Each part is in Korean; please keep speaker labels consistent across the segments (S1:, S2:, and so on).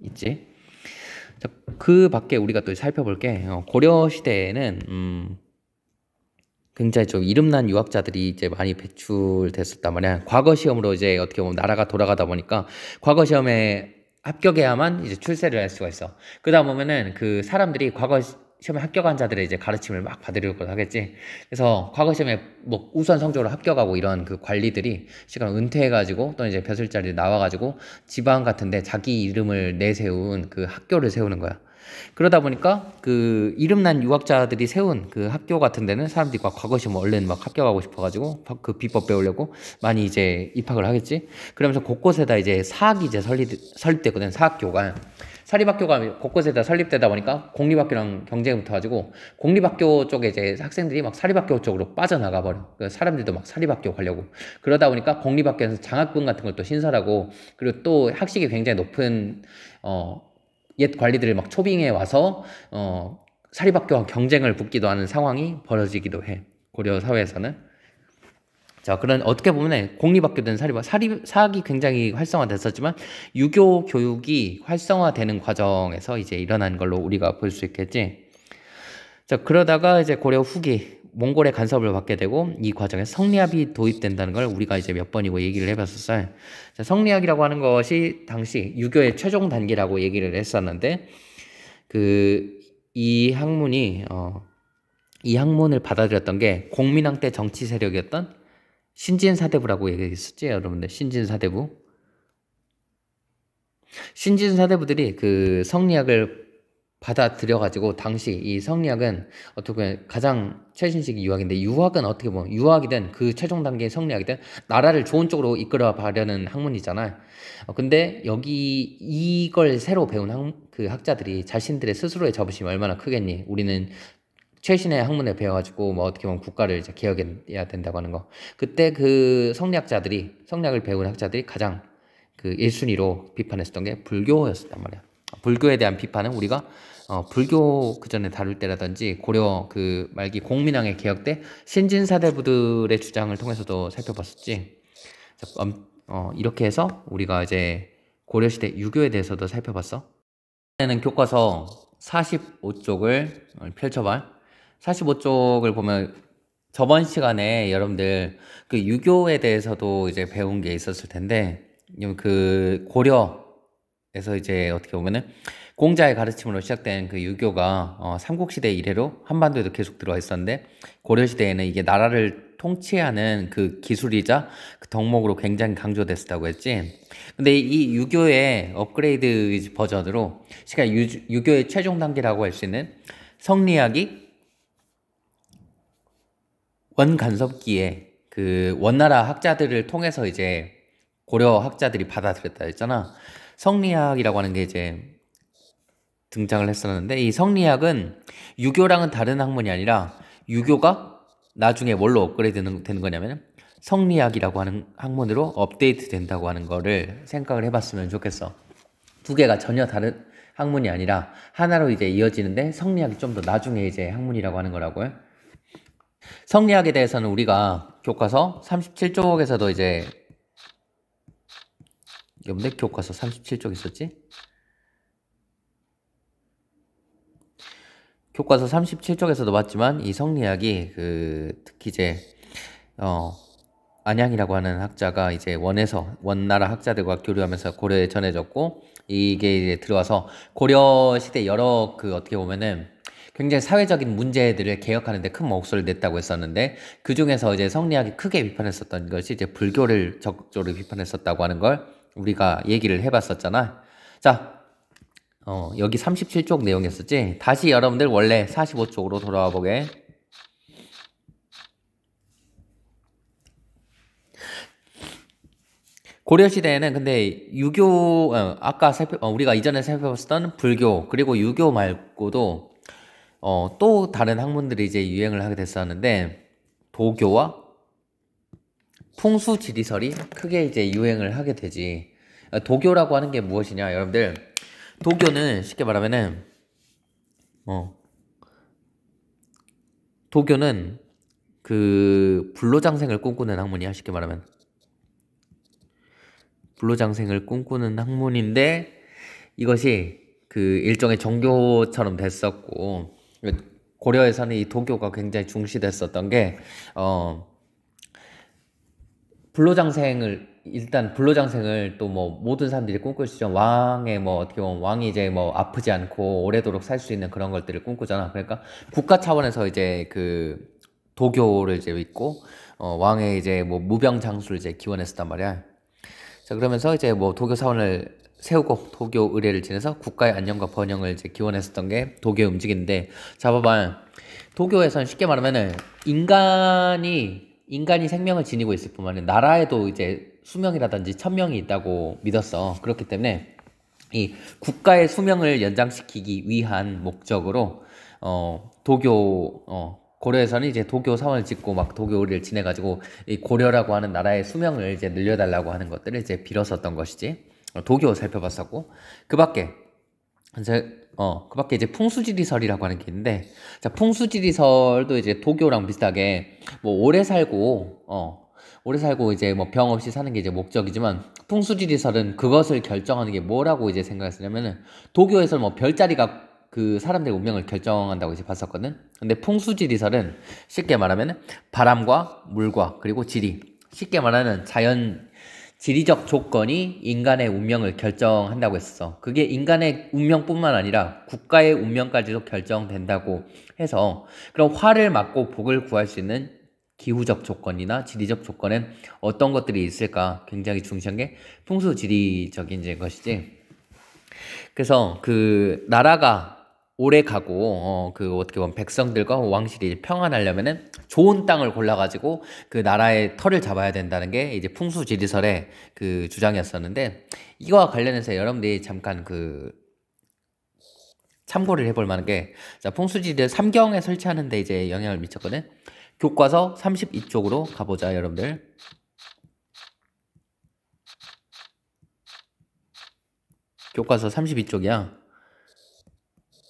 S1: 있지. 자, 그 밖에 우리가 또 살펴볼 게 고려 시대에는 굉장히 좀 이름난 유학자들이 이제 많이 배출됐었단 말이야. 과거 시험으로 이제 어떻게 보면 나라가 돌아가다 보니까 과거 시험에 합격해야만 이제 출세를 할 수가 있어. 그러다 보면은 그 사람들이 과거 시험에 합격한 자들의 이제 가르침을 막 받으려고 하겠지. 그래서 과거 시험에 뭐 우수한 성적으로 합격하고 이런 그 관리들이 시간 은퇴해가지고 또 이제 벼슬자리에 나와가지고 지방 같은데 자기 이름을 내세운 그 학교를 세우는 거야. 그러다 보니까 그 이름난 유학자들이 세운 그 학교 같은 데는 사람들이 막 과거 시험 얼른 막 합격하고 싶어가지고 그 비법 배우려고 많이 이제 입학을 하겠지. 그러면서 곳곳에다 이제 사학이 이제 설립됐거든. 사학교가. 사립학교가 곳곳에다 설립되다 보니까 공립학교랑 경쟁이 붙어가지고 공립학교 쪽에 이제 학생들이 막 사립학교 쪽으로 빠져나가 버려. 그 사람들도 막 사립학교 가려고. 그러다 보니까 공립학교에서 장학금 같은 걸 또 신설하고 그리고 또 학식이 굉장히 높은 옛 관리들을 막 초빙해 와서 사립학교와 경쟁을 붙기도 하는 상황이 벌어지기도 해. 고려 사회에서는. 자, 그런 어떻게 보면 공립학교든 사학이 굉장히 활성화됐었지만 유교 교육이 활성화되는 과정에서 이제 일어난 걸로 우리가 볼 수 있겠지. 자, 그러다가 이제 고려 후기 몽골의 간섭을 받게 되고 이 과정에 성리학이 도입된다는 걸 우리가 이제 몇 번이고 얘기를 해봤었어요. 자, 성리학이라고 하는 것이 당시 유교의 최종 단계라고 얘기를 했었는데 이 학문이 이 학문을 받아들였던 게 공민왕 때 정치 세력이었던 신진사대부라고 얘기했었지, 여러분들. 신진사대부들이 그 성리학을 받아들여가지고 당시 이 성리학은 어떻게 보면 가장 최신식 유학인데 유학은 어떻게 보면 유학이든 그 최종 단계의 성리학이든 나라를 좋은 쪽으로 이끌어 가려는 학문이잖아요. 근데 여기 이걸 새로 배운 그 학자들이 자신들의 스스로의 자부심이 얼마나 크겠니? 우리는 최신의 학문을 배워가지고 뭐 어떻게 보면 국가를 이제 개혁해야 된다고 하는 거. 그때 그 성리학을 배운 학자들이 가장 그 1순위로 비판했었던 게 불교였단 말이야. 불교에 대한 비판은 우리가 불교 그 전에 다룰 때라든지 고려 그 말기 공민왕의 개혁 때 신진사대부들의 주장을 통해서도 살펴봤었지. 이렇게 해서 우리가 이제 고려시대 유교에 대해서도 살펴봤어. 이번에는 교과서 45쪽을 펼쳐봐. 45쪽을 보면 저번 시간에 여러분들 그 유교에 대해서도 이제 배운 게 있었을 텐데 그 고려에서 이제 어떻게 보면은 공자의 가르침으로 시작된 그 유교가 삼국시대 이래로 한반도에도 계속 들어와 있었는데 고려시대에는 이게 나라를 통치하는 그 기술이자 그 덕목으로 굉장히 강조됐었다고 했지. 근데 이 유교의 업그레이드 버전으로 유교의 최종 단계라고 할 수 있는 성리학이 원간섭기에 그 원나라 학자들을 통해서 이제 고려 학자들이 받아들였다 했잖아. 성리학이라고 하는 게 이제 등장을 했었는데 이 성리학은 유교랑은 다른 학문이 아니라 유교가 나중에 뭘로 업그레이드 되는 거냐면 성리학이라고 하는 학문으로 업데이트 된다고 하는 거를 생각을 해봤으면 좋겠어. 두 개가 전혀 다른 학문이 아니라 하나로 이제 이어지는데 성리학이 좀 더 나중에 이제 학문이라고 하는 거라고요. 성리학에 대해서는 우리가 교과서 37쪽에서도 이제 여러분들 교과서 37쪽 있었지? 교과서 37쪽에서도 봤지만 이 성리학이 특히 이제 안양이라고 하는 학자가 이제 원나라 학자들과 교류하면서 고려에 전해졌고 이게 이제 들어와서 고려 시대 여러 어떻게 보면은 굉장히 사회적인 문제들을 개혁하는데 큰 목소리를 냈다고 했었는데 그 중에서 이제 성리학이 크게 비판했었던 것이 이제 불교를 적극적으로 비판했었다고 하는 걸 우리가 얘기를 해봤었잖아. 자, 여기 37쪽 내용이었었지. 다시 여러분들 원래 45쪽으로 돌아와 보게. 고려시대에는 근데 아까 우리가 이전에 살펴봤던 불교 그리고 유교 말고도 또 다른 학문들이 이제 유행을 하게 됐었는데 도교와 풍수지리설이 크게 이제 유행을 하게 되지. 도교라고 하는 게 무엇이냐, 여러분들. 도교는 쉽게 말하면은 도교는 그 불로장생을 꿈꾸는 학문이야, 쉽게 말하면. 불로장생을 꿈꾸는 학문인데 이것이 그 일종의 종교처럼 됐었고, 고려에서는 이 도교가 굉장히 중시됐었던 게, 불로장생을 또 뭐 모든 사람들이 꿈꿀 수 있죠. 왕의 뭐 어떻게 보면 왕이 이제 뭐 아프지 않고 오래도록 살 수 있는 그런 것들을 꿈꾸잖아. 그러니까 국가 차원에서 이제 그 도교를 이제 믿고, 왕의 이제 뭐 무병장수를 이제 기원했었단 말이야. 자, 그러면서 이제 뭐 도교 사원을 세우고 도교 의례를 지내서 국가의 안녕과 번영을 이제 기원했었던 게 도교의 움직임인데, 자, 봐봐. 도교에서는 쉽게 말하면은 인간이 생명을 지니고 있을 뿐만 아니라 나라에도 이제 수명이라든지 천명이 있다고 믿었어. 그렇기 때문에 이 국가의 수명을 연장시키기 위한 목적으로 고려에서는 이제 도교 사원을 짓고 막 도교 의례를 지내가지고 이 고려라고 하는 나라의 수명을 이제 늘려달라고 하는 것들을 이제 빌었었던 것이지. 도교 살펴봤었고, 그 밖에 이제 풍수지리설이라고 하는 게 있는데, 자, 풍수지리설도 이제 도교랑 비슷하게 뭐 오래 살고 이제 뭐 병 없이 사는 게 이제 목적이지만, 풍수지리설은 그것을 결정하는 게 뭐라고 이제 생각했으냐면은, 도교에서는 뭐 별자리가 그 사람들의 운명을 결정한다고 이제 봤었거든. 근데 풍수지리설은 쉽게 말하면은 바람과 물과 그리고 지리, 쉽게 말하는 지리적 조건이 인간의 운명을 결정한다고 했어. 그게 인간의 운명뿐만 아니라 국가의 운명까지도 결정된다고 해서, 그럼 화를 맞고 복을 구할 수 있는 기후적 조건이나 지리적 조건은 어떤 것들이 있을까 굉장히 중시한 게 풍수지리적인 이제 것이지. 그래서 그 나라가 오래 가고 그 어떻게 보면 백성들과 왕실이 평안하려면은 좋은 땅을 골라가지고 그 나라의 털을 잡아야 된다는 게 이제 풍수지리설의 그 주장이었었는데, 이거와 관련해서 여러분들이 잠깐 그 참고를 해볼 만한 게, 자, 풍수지리를 삼경에 설치하는 데 이제 영향을 미쳤거든. 교과서 32쪽으로 가보자, 여러분들. 교과서 32쪽이야.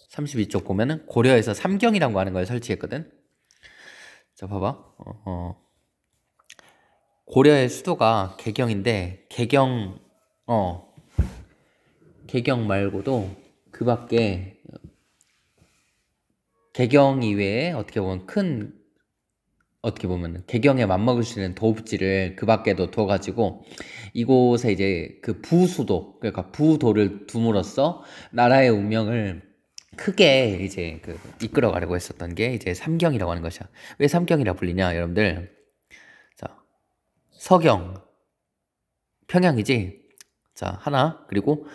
S1: 32쪽 보면은 고려에서 삼경이라고 하는 걸 설치했거든. 자, 봐봐. 고려의 수도가 개경인데, 개경 말고도 그 밖에 개경 이외에 어떻게 보면 개경에 맞먹을 수 있는 도읍지를 그 밖에도 둬가지고 이곳에 이제 그 부수도, 그러니까 부도를 둠으로써 나라의 운명을 크게 이제 그 이끌어가려고 했었던 게 이제 삼경이라고 하는 것이야. 왜 삼경이라 불리냐, 여러분들? 자, 서경, 평양이지. 자, 하나. 그리고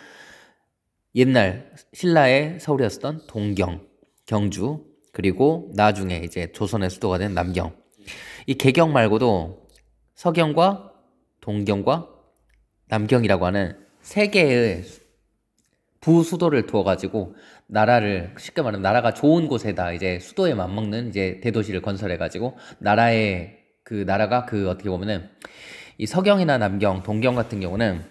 S1: 옛날 신라의 서울이었던 동경, 경주, 그리고 나중에 이제 조선의 수도가 된 남경. 이 개경 말고도 서경과 동경과 남경이라고 하는 세 개의 부수도를 두어가지고 나라를, 쉽게 말하면 나라가 좋은 곳에다 이제 수도에 맞먹는 이제 대도시를 건설해가지고 나라가 어떻게 보면은 이 서경이나 남경, 동경 같은 경우는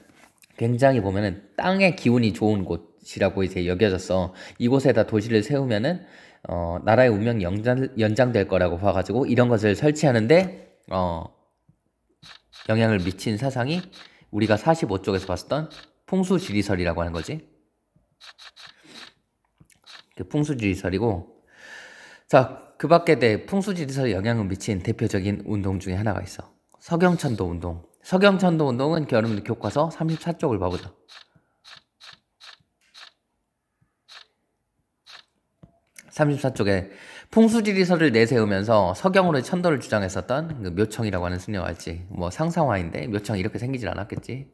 S1: 굉장히 보면은 땅의 기운이 좋은 곳이라고 이제 여겨졌어. 이곳에다 도시를 세우면은 나라의 운명이 연장될 거라고 봐가지고 이런 것을 설치하는데 영향을 미친 사상이 우리가 45쪽에서 봤었던 풍수지리설이라고 하는 거지. 풍수지리설이고, 자, 그 밖에 풍수지리설에 영향을 미친 대표적인 운동 중에 하나가 있어. 서경천도 운동. 서경천도 운동은 여러분들 교과서 34쪽을 봐보자. (34쪽에) 풍수지리설을 내세우면서 서경으로 천도를 주장했었던 그 묘청이라고 하는 승려가 알지. 뭐 상상화인데 묘청이 이렇게 생기질 않았겠지.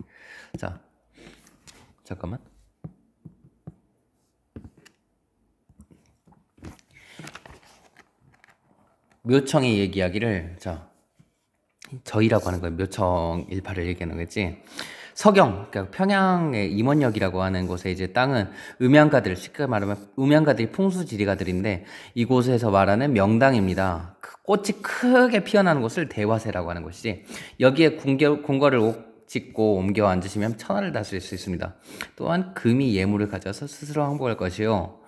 S1: 자, 잠깐만. 묘청이 얘기하기를, 자, 저희라고 하는 거예요. 묘청 일파를 얘기하는 거지. 서경, 그러니까 평양의 임원역이라고 하는 곳에 이제 땅은 음양가들, 쉽게 말하면 음양가들이 풍수지리가들인데, 이곳에서 말하는 명당입니다. 꽃이 크게 피어나는 곳을 대화세라고 하는 것이지. 여기에 궁궐을 짓고 옮겨 앉으시면 천하를 다스릴 수 있습니다. 또한 금이 예물을 가져서 스스로 항복할 것이요,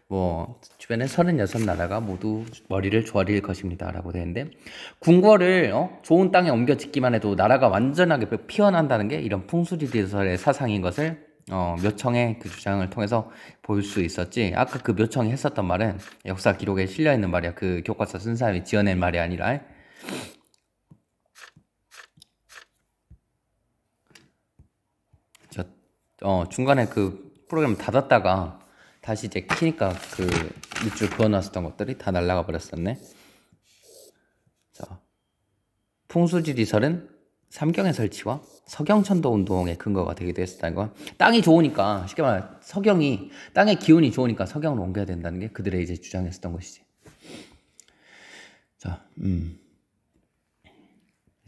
S1: 뭐 주변에 36나라가 모두 머리를 조아릴 것입니다 라고 되는데, 궁궐을 좋은 땅에 옮겨 짓기만 해도 나라가 완전하게 피어난다는 게 이런 풍수지리설의 사상인 것을 묘청의 그 주장을 통해서 볼 수 있었지. 아까 그 묘청이 했었던 말은 역사 기록에 실려 있는 말이야. 그 교과서 쓴 사람이 지어낸 말이 아니라. 중간에 그 프로그램 닫았다가 다시 이제 키니까 그 밑줄 그어놨었던 것들이 다 날아가 버렸었네. 자, 풍수지리설은 삼경의 설치와 서경천도 운동의 근거가 되기도 했었다는 거. 땅이 좋으니까, 쉽게 말해 서경이, 땅의 기운이 좋으니까 서경으로 옮겨야 된다는 게 그들의 이제 주장했었던 것이지. 자,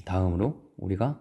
S1: 다음으로 우리가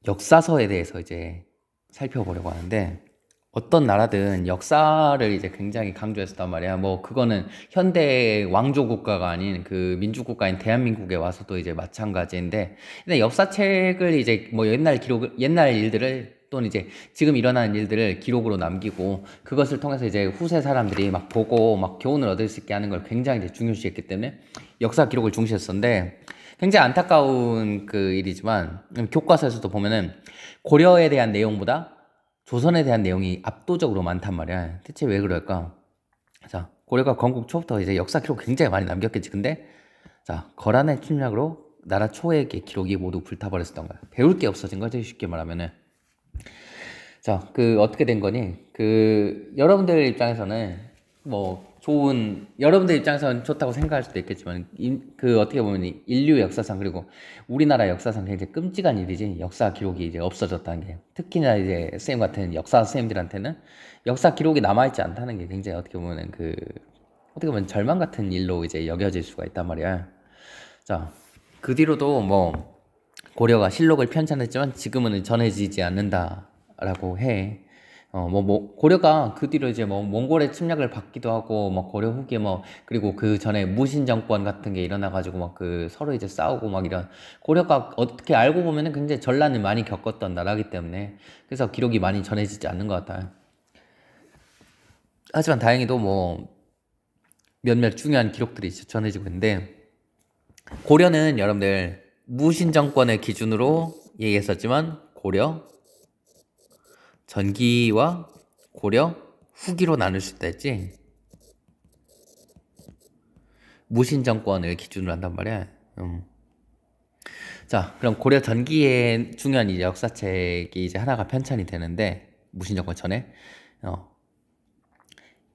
S1: 역사서에 대해서 이제 살펴보려고 하는데, 어떤 나라든 역사를 이제 굉장히 강조했었단 말이야. 뭐 그거는 현대 왕조 국가가 아닌 그 민주 국가인 대한민국에 와서도 이제 마찬가지인데, 근데 역사책을 이제 뭐 옛날 일들을 또는 이제 지금 일어나는 일들을 기록으로 남기고 그것을 통해서 이제 후세 사람들이 막 보고 막 교훈을 얻을 수 있게 하는 걸 굉장히 이제 중요시했기 때문에 역사 기록을 중시했었는데, 굉장히 안타까운 그 일이지만 교과서에서도 보면은 고려에 대한 내용보다 조선에 대한 내용이 압도적으로 많단 말이야. 대체 왜 그럴까? 자, 고려가 건국 초부터 이제 역사 기록 굉장히 많이 남겼겠지. 근데 자, 거란의 침략으로 나라 초액의 기록이 모두 불타버렸었던 거야. 배울 게 없어진 거지, 쉽게 말하면은. 자, 그 어떻게 된 거니? 그 여러분들 입장에서는 뭐 여러분들 입장에서는 좋다고 생각할 수도 있겠지만, 그 어떻게 보면 인류 역사상 그리고 우리나라 역사상 굉장히 끔찍한 일이지. 역사 기록이 이제 없어졌다는 게. 특히나 이제 쌤 같은 역사 선생님들한테는 역사 기록이 남아있지 않다는 게 굉장히 어떻게 보면 절망 같은 일로 이제 여겨질 수가 있단 말이야. 자, 그 뒤로도 뭐 고려가 실록을 편찬했지만 지금은 전해지지 않는다라고 해. 고려가 그 뒤로 이제 뭐 몽골의 침략을 받기도 하고, 뭐 고려 후기에 그리고 그 전에 무신 정권 같은 게 일어나가지고 막 그 서로 이제 싸우고 막 이런, 고려가 어떻게 알고 보면은 굉장히 전란을 많이 겪었던 나라기 때문에 그래서 기록이 많이 전해지지 않는 것 같아요. 하지만 다행히도 뭐 몇몇 중요한 기록들이 전해지고 있는데, 고려는 여러분들 무신 정권의 기준으로 얘기했었지만 고려 전기와 고려 후기로 나눌 수 있다 했지. 무신 정권을 기준으로 한단 말이야. 자, 그럼 고려 전기의 중요한 이제 역사책이 이제 하나가 편찬이 되는데, 무신 정권 전에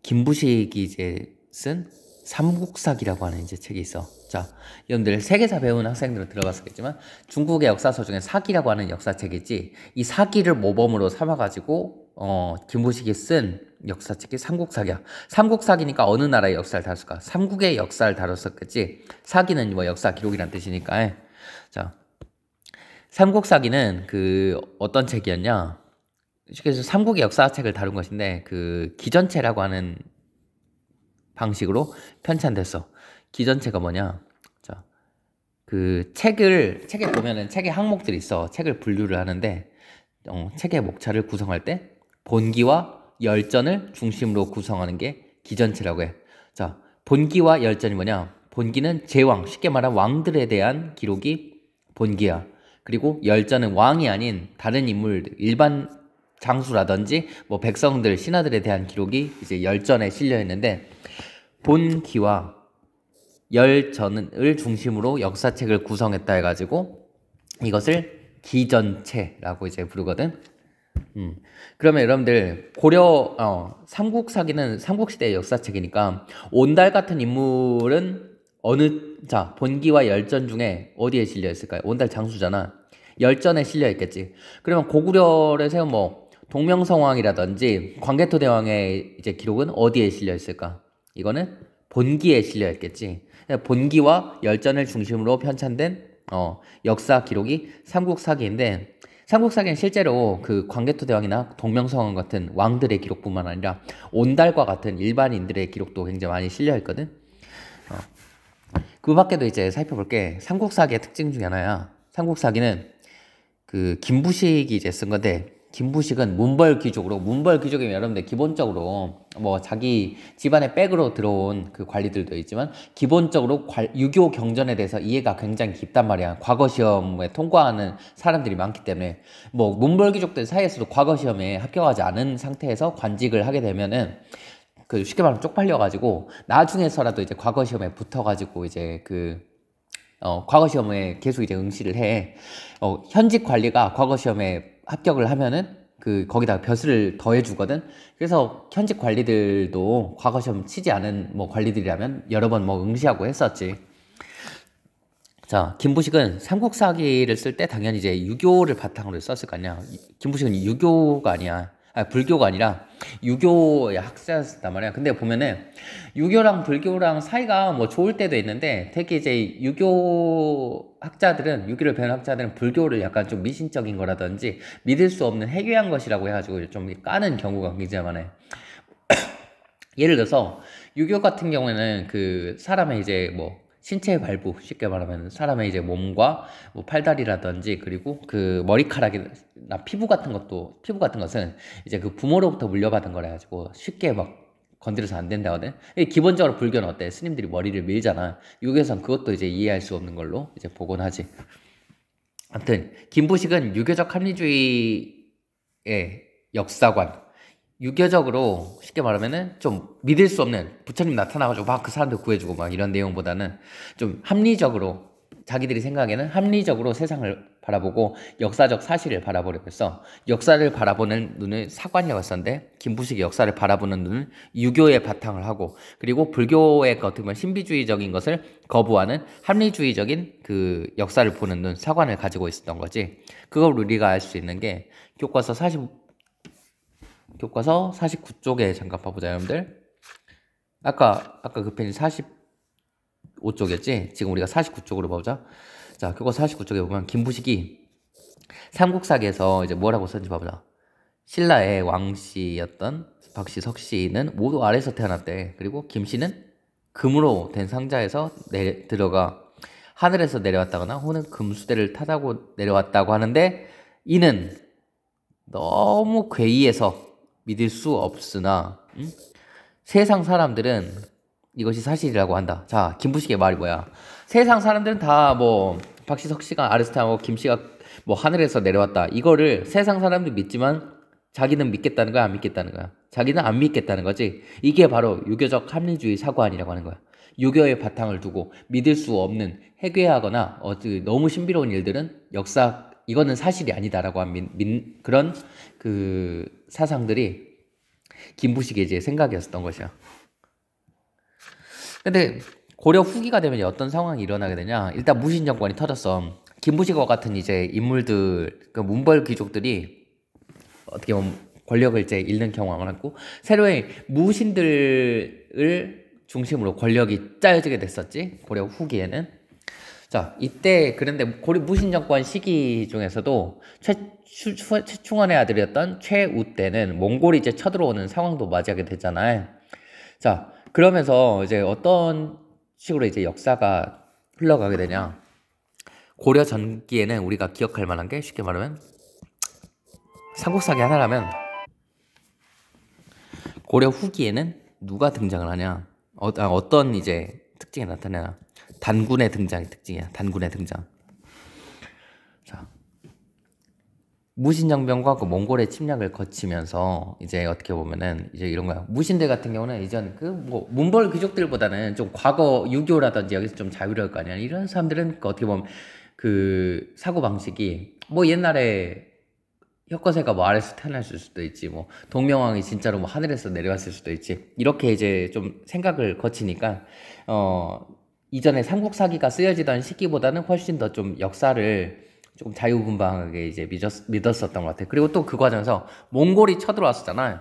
S1: 김부식이 이제 쓴 삼국사기라고 하는 이제 책이 있어. 자, 여러분들 세계사 배우는 학생들은 들어봤었겠지만 중국의 역사서 중에 사기라고 하는 역사책이 있지. 이 사기를 모범으로 삼아가지고 김부식이 쓴 역사책이 삼국사기야. 삼국사기니까 어느 나라의 역사를 다뤘을까? 삼국의 역사를 다뤘었겠지. 사기는 뭐 역사 기록이란 뜻이니까. 자, 삼국사기는 그 어떤 책이었냐? 그래서 삼국의 역사책을 다룬 것인데, 그 기전체라고 하는 방식으로 편찬됐어. 기전체가 뭐냐? 자, 그 책에 보면은 책의 항목들이 있어. 책을 분류를 하는데, 책의 목차를 구성할 때 본기와 열전을 중심으로 구성하는 게 기전체라고 해. 자, 본기와 열전이 뭐냐? 본기는 제왕, 쉽게 말하면 왕들에 대한 기록이 본기야. 그리고 열전은 왕이 아닌 다른 인물, 일반 장수라든지 뭐 백성들, 신하들에 대한 기록이 이제 열전에 실려 있는데, 본기와 열전을 중심으로 역사책을 구성했다 해가지고 이것을 기전체라고 이제 부르거든. 그러면 여러분들 삼국사기는 삼국시대의 역사책이니까 온달 같은 인물은 본기와 열전 중에 어디에 실려 있을까요? 온달 장수잖아. 열전에 실려 있겠지. 그러면 고구려를 세운 뭐 동명성왕이라든지 광개토대왕의 이제 기록은 어디에 실려 있을까? 이거는 본기에 실려 있겠지. 본기와 열전을 중심으로 편찬된 역사 기록이 삼국사기인데, 삼국사기는 실제로 그 광개토대왕이나 동명성왕 같은 왕들의 기록뿐만 아니라 온달과 같은 일반인들의 기록도 굉장히 많이 실려 있거든. 그 밖에도 이제 살펴볼 게 삼국사기의 특징 중에 하나야. 삼국사기는 그 김부식이 이제 쓴 건데, 김부식은 문벌 귀족으로, 문벌 귀족이면 여러분들 기본적으로 뭐 자기 집안의 백으로 들어온 그 관리들도 있지만 기본적으로 유교 경전에 대해서 이해가 굉장히 깊단 말이야. 과거 시험에 통과하는 사람들이 많기 때문에 뭐 문벌 귀족들 사이에서도 과거 시험에 합격하지 않은 상태에서 관직을 하게 되면은 그 쉽게 말하면 쪽팔려가지고 나중에서라도 이제 과거 시험에 붙어가지고 이제 과거 시험에 계속 이제 응시를 해. 현직 관리가 과거 시험에 합격을 하면은 거기다가 벼슬을 더해주거든. 그래서 현직 관리들도 과거 시험 치지 않은 뭐 관리들이라면 여러 번 뭐 응시하고 했었지. 자, 김부식은 삼국사기를 쓸 때 당연히 이제 유교를 바탕으로 썼을 거 아니야. 김부식은 유교가 아니야. 불교가 아니라 유교의 학자였단 말이야. 근데 보면은 유교랑 불교랑 사이가 뭐 좋을 때도 있는데 되게 이제 유교 학자들은, 유교를 배운 학자들은 불교를 약간 좀 미신적인 거라든지 믿을 수 없는 해괴한 것이라고 해가지고 좀 까는 경우가 굉장히 많아요. 예를 들어서 유교 같은 경우에는 그 사람의 이제 뭐 신체 발부, 쉽게 말하면 사람의 이제 몸과 뭐 팔다리라든지 그리고 그 머리카락이나 피부 같은 것은 이제 그 부모로부터 물려받은 거라 가지고 쉽게 막 건드려서 안 된다거든. 기본적으로 불교는 어때? 스님들이 머리를 밀잖아. 유교에선 그것도 이제 이해할 수 없는 걸로 이제 보곤 하지. 아무튼 김부식은 유교적 합리주의의 역사관, 유교적으로 쉽게 말하면은 좀 믿을 수 없는, 부처님 나타나가지고 막 그 사람들 구해주고 막 이런 내용보다는 좀 합리적으로, 자기들이 생각에는 합리적으로 세상을 바라보고 역사적 사실을 바라보려고 했어. 역사를 바라보는 눈은 사관이었었는데 김부식이 역사를 바라보는 눈은 유교에 바탕을 하고, 그리고 불교의 어떻게 보면 신비주의적인 것을 거부하는 합리주의적인 그 역사를 보는 눈, 사관을 가지고 있었던 거지. 그걸 우리가 알 수 있는 게 교과서 49쪽에 잠깐 봐보자, 여러분들. 아까 그 편이 45쪽이었지? 지금 우리가 49쪽으로 봐보자. 자, 교과서 49쪽에 보면 김부식이 삼국사기에서 이제 뭐라고 썼는지 봐보자. 신라의 왕씨였던 박씨, 석씨는 모두 아래에서 태어났대. 그리고 김씨는 금으로 된 상자에서 들어가 하늘에서 내려왔다거나 혹은 금수대를 타다고 내려왔다고 하는데, 이는 너무 괴이해서 믿을 수 없으나 세상 사람들은 이것이 사실이라고 한다. 자, 김부식의 말이 뭐야? 세상 사람들은 다 뭐 박씨, 석씨가 아래에서 태어나고 김씨가 뭐 하늘에서 내려왔다, 이거를 세상 사람들 믿지만 자기는 믿겠다는 거야, 안 믿겠다는 거야? 자기는 안 믿겠다는 거지. 이게 바로 유교적 합리주의 사관이라고 하는 거야. 유교의 바탕을 두고 믿을 수 없는 해괴하거나 너무 신비로운 일들은 이거는 사실이 아니다라고 한 그런 그 사상들이 김부식의 이제 생각이었던 것이야. 근데 고려 후기가 되면 어떤 상황이 일어나게 되냐? 일단 무신 정권이 터졌어. 김부식과 같은 이제 인물들, 그 문벌 귀족들이 어떻게 보면 권력을 이제 잃는 경우가 많았고, 새로의 무신들을 중심으로 권력이 짜여지게 됐었지, 고려 후기에는. 자, 이때 그런데 고려 무신 정권 시기 중에서도 최충원의 아들이었던 최우 때는 몽골이 이제 쳐들어오는 상황도 맞이하게 됐잖아요. 자, 그러면서 이제 어떤 식으로 이제 역사가 흘러가게 되냐? 고려 전기에는 우리가 기억할 만한 게 쉽게 말하면 삼국사기 하나라면, 고려 후기에는 누가 등장을 하냐? 어떤 이제 특징이 나타나냐? 단군의 등장이 특징이야. 단군의 등장. 자, 무신정변과 그 몽골의 침략을 거치면서 이제 어떻게 보면은 이제 이런 거야. 무신들 같은 경우는 이전 그 뭐 문벌 귀족들보다는 좀 과거 유교라든지 여기서 좀 자유로울 거 아니야. 이런 사람들은 그 어떻게 보면 그 사고 방식이 뭐 옛날에 혁거세가 뭐 아래에서 태어났을 수도 있지, 뭐 동명왕이 진짜로 뭐 하늘에서 내려왔을 수도 있지, 이렇게 이제 좀 생각을 거치니까 이전에 삼국사기가 쓰여지던 시기보다는 훨씬 더 좀 역사를 조금 자유분방하게 이제 믿었었던 것 같아요. 그리고 또 그 과정에서 몽골이 쳐들어왔었잖아요.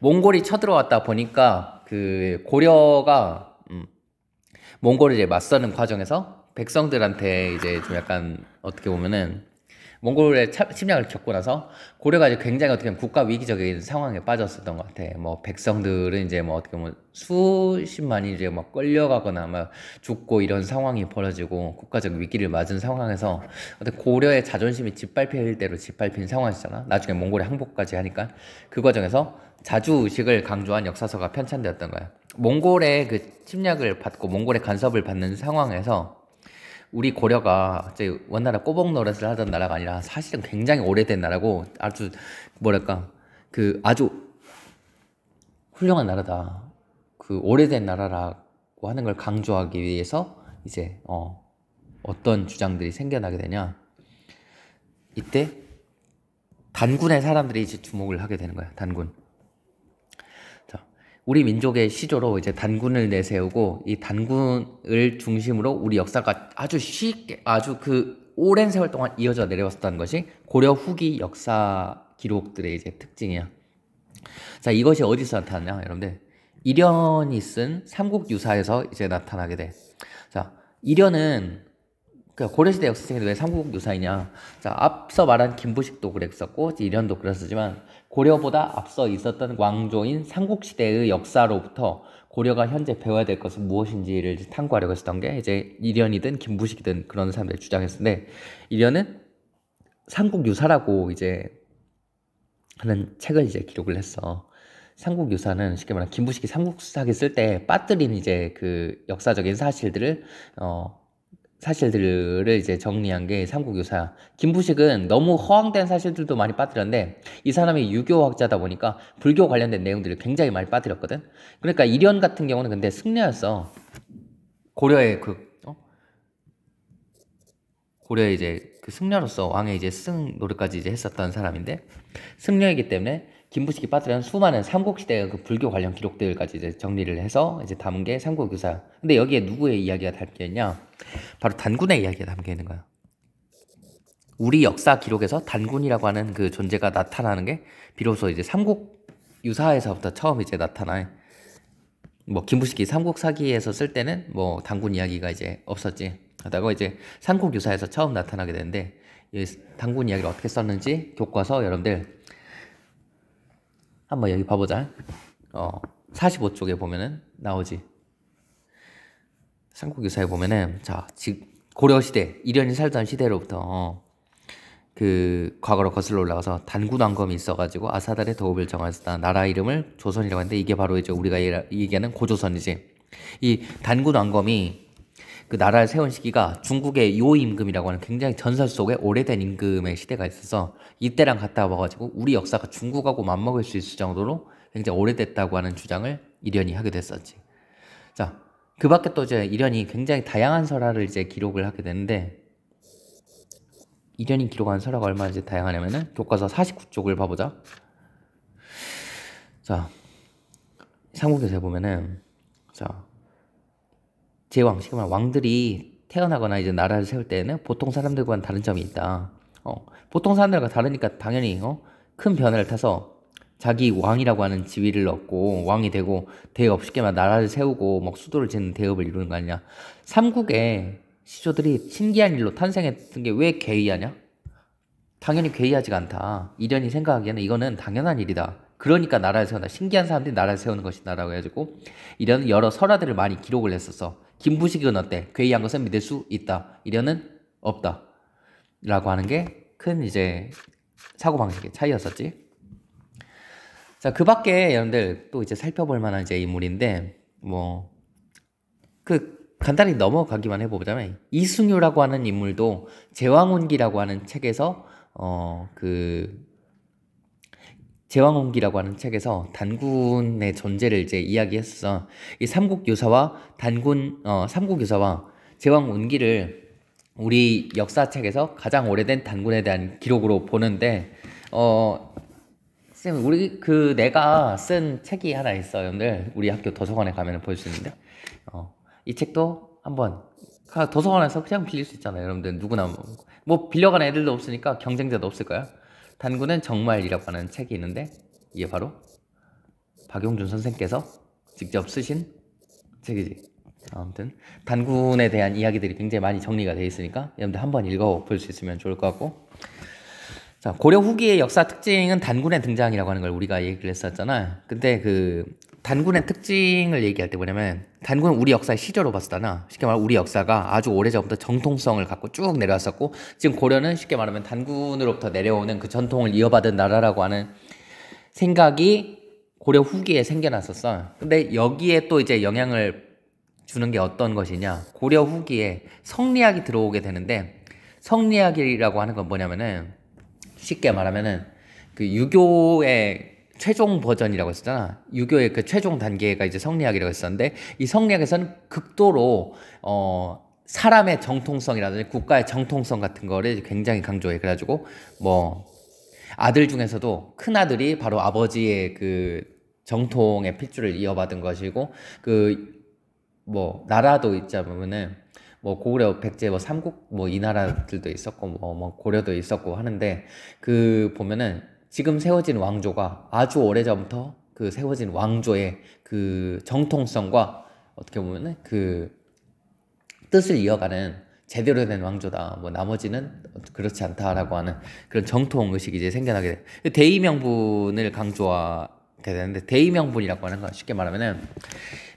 S1: 몽골이 쳐들어왔다 보니까 그 고려가 몽골을 이제 맞서는 과정에서 백성들한테 이제 좀 약간 어떻게 보면은 몽골의 침략을 겪고 나서 고려가 이제 굉장히 어떻게 보면 국가 위기적인 상황에 빠졌었던 것 같아. 뭐 백성들은 이제 뭐 어떻게 보면 수십만이 이제 막 끌려가거나 막 죽고 이런 상황이 벌어지고 국가적 위기를 맞은 상황에서 어떻게 고려의 자존심이 짓밟힐 대로 짓밟힌 상황이잖아. 나중에 몽골에 항복까지 하니까 그 과정에서 자주의식을 강조한 역사서가 편찬되었던 거야. 몽골의 그 침략을 받고 몽골의 간섭을 받는 상황에서 우리 고려가 이제 원나라 꼬복 노릇을 하던 나라가 아니라 사실은 굉장히 오래된 나라고 아주 뭐랄까 그 아주 훌륭한 나라다. 그 오래된 나라라고 하는 걸 강조하기 위해서 이제 어떤 주장들이 생겨나게 되냐. 이때 단군의 사람들이 이제 주목을 하게 되는 거야. 단군. 자, 우리 민족의 시조로 이제 단군을 내세우고 이 단군을 중심으로 우리 역사가 아주 쉽게 아주 그 오랜 세월 동안 이어져 내려왔었다는 것이 고려 후기 역사 기록들의 이제 특징이야. 자, 이것이 어디서 나타나냐, 여러분들? 이련이 쓴 삼국유사에서 이제 나타나게 돼. 자, 이련은 고려시대 역사책에도 왜 삼국유사이냐? 자, 앞서 말한 김부식도 그랬었고 이련도 그랬었지만 고려보다 앞서 있었던 왕조인 삼국시대의 역사로부터 고려가 현재 배워야 될 것은 무엇인지를 탐구하려고 했었던 게 이제 이련이든 김부식이든 그런 사람들이 주장했었는데, 이련은 삼국유사라고 이제 하는 책을 이제 기록을 했어. 삼국유사는 쉽게 말하면 김부식이 삼국사기 쓸 때 빠뜨린 이제 그 역사적인 사실들을 이제 정리한 게 삼국유사야. 김부식은 너무 허황된 사실들도 많이 빠뜨렸는데 이 사람이 유교학자다 보니까 불교 관련된 내용들을 굉장히 많이 빠뜨렸거든. 그러니까 이련 같은 경우는 근데 승려였어. 고려의 고려의 이제 그 승려로서 왕의 이제 승 노릇까지 이제 했었던 사람인데, 승려이기 때문에 김부식이 빠뜨린 수많은 삼국시대의 그 불교 관련 기록들까지 이제 정리를 해서 이제 담은 게 삼국유사야. 근데 여기에 누구의 이야기가 담겨 있냐? 바로 단군의 이야기가 담겨 있는 거야. 우리 역사 기록에서 단군이라고 하는 그 존재가 나타나는 게 비로소 이제 삼국유사에서부터 처음 이제 나타나. 뭐 김부식이 삼국사기에서 쓸 때는 뭐 단군 이야기가 이제 없었지. 하다가 이제 삼국유사에서 처음 나타나게 되는데, 이 단군 이야기를 어떻게 썼는지 교과서 여러분들 한번 여기 봐보자. 45쪽에 보면은 나오지. 삼국유사에 보면은 자, 고려시대 이련이 살던 시대로부터 그 과거로 거슬러 올라가서 단군 왕검이 있어가지고 아사달의 도읍을 정하였다. 나라 이름을 조선이라고 하는데 이게 바로 이제 우리가 얘기하는 고조선이지. 이 단군 왕검이 그 나라를 세운 시기가 중국의 요임금이라고 하는 굉장히 전설 속에 오래된 임금의 시대가 있어서 이때랑 같다 봐가지고 우리 역사가 중국하고 맞먹을 수 있을 정도로 굉장히 오래됐다고 하는 주장을 이련이 하게 됐었지. 자, 그 밖에 또 이제 이련이 굉장히 다양한 설화를 이제 기록을 하게 되는데, 이련이 기록한 설화가 얼마나 이제 다양하냐면은 교과서 49쪽을 봐보자. 자, 삼국에서 보면은 자, 제왕, 시그마 왕들이 태어나거나 이제 나라를 세울 때는 보통 사람들과는 다른 점이 있다. 보통 사람들과 다르니까 당연히 큰 변화를 타서 자기 왕이라고 하는 지위를 얻고 왕이 되고 대업, 쉽게 말해 나라를 세우고 막 수도를 짓는 대업을 이루는 거 아니냐. 삼국의 시조들이 신기한 일로 탄생했던 게 왜 괴이하냐? 당연히 괴이하지가 않다. 이련이 생각하기에는 이거는 당연한 일이다. 그러니까 나라를 세운다. 신기한 사람들이 나라를 세우는 것이다라고 해가지고 이련은 여러 설화들을 많이 기록을 했었어. 김부식은 어때? 괴이한 것은 믿을 수 있다. 이련은 없다. 라고 하는 게 큰 이제 사고방식의 차이였었지. 자, 그 밖에 여러분들 또 이제 살펴볼 만한 이제 인물인데, 간단히 넘어가기만 해보자면, 이순유라고 하는 인물도 제왕운기라고 하는 책에서, 제왕운기라고 하는 책에서 단군의 존재를 이제 이야기했어. 이 삼국유사와 삼국유사와 제왕운기를 우리 역사책에서 가장 오래된 단군에 대한 기록으로 보는데, 쌤, 내가 쓴 책이 하나 있어요, 여러분들. 우리 학교 도서관에 가면 볼 수 있는데, 이 책도 한번, 도서관에서 그냥 빌릴 수 있잖아요, 여러분들. 누구나, 뭐, 빌려가는 애들도 없으니까 경쟁자도 없을 거야. 단군은 정말이라고 하는 책이 있는데, 이게 바로 박용준 선생께서 직접 쓰신 책이지. 아무튼 단군에 대한 이야기들이 굉장히 많이 정리가 되어 있으니까 여러분들 한번 읽어볼 수 있으면 좋을 것 같고, 자, 고려 후기의 역사 특징은 단군의 등장이라고 하는 걸 우리가 얘기를 했었잖아. 근데 그 단군의 특징을 얘기할 때 뭐냐면 단군은 우리 역사의 시조로 봤었잖아. 쉽게 말하면 우리 역사가 아주 오래전부터 정통성을 갖고 쭉 내려왔었고 지금 고려는 쉽게 말하면 단군으로부터 내려오는 그 전통을 이어받은 나라라고 하는 생각이 고려 후기에 생겨났었어. 근데 여기에 또 이제 영향을 주는 게 어떤 것이냐. 고려 후기에 성리학이 들어오게 되는데 성리학이라고 하는 건 뭐냐면은 쉽게 말하면은 그 유교의 최종 버전이라고 했었잖아. 유교의 그 최종 단계가 이제 성리학이라고 했었는데 이 성리학에서는 극도로 사람의 정통성이라든지 국가의 정통성 같은 거를 굉장히 강조해. 그래가지고 뭐 아들 중에서도 큰 아들이 바로 아버지의 그 정통의 필주를 이어받은 것이고 그 뭐 나라도 있자 보면은 뭐 고구려 백제 뭐 삼국 뭐 이 나라들도 있었고 뭐 고려도 있었고 하는데 그 보면은 지금 세워진 왕조가 아주 오래전부터 그 세워진 왕조의 그 정통성과 어떻게 보면은 그 뜻을 이어가는 제대로 된 왕조다. 뭐 나머지는 그렇지 않다라고 하는 그런 정통 의식이 이제 생겨나게 돼. 대의명분을 강조하게 되는데 대의명분이라고 하는 건 쉽게 말하면은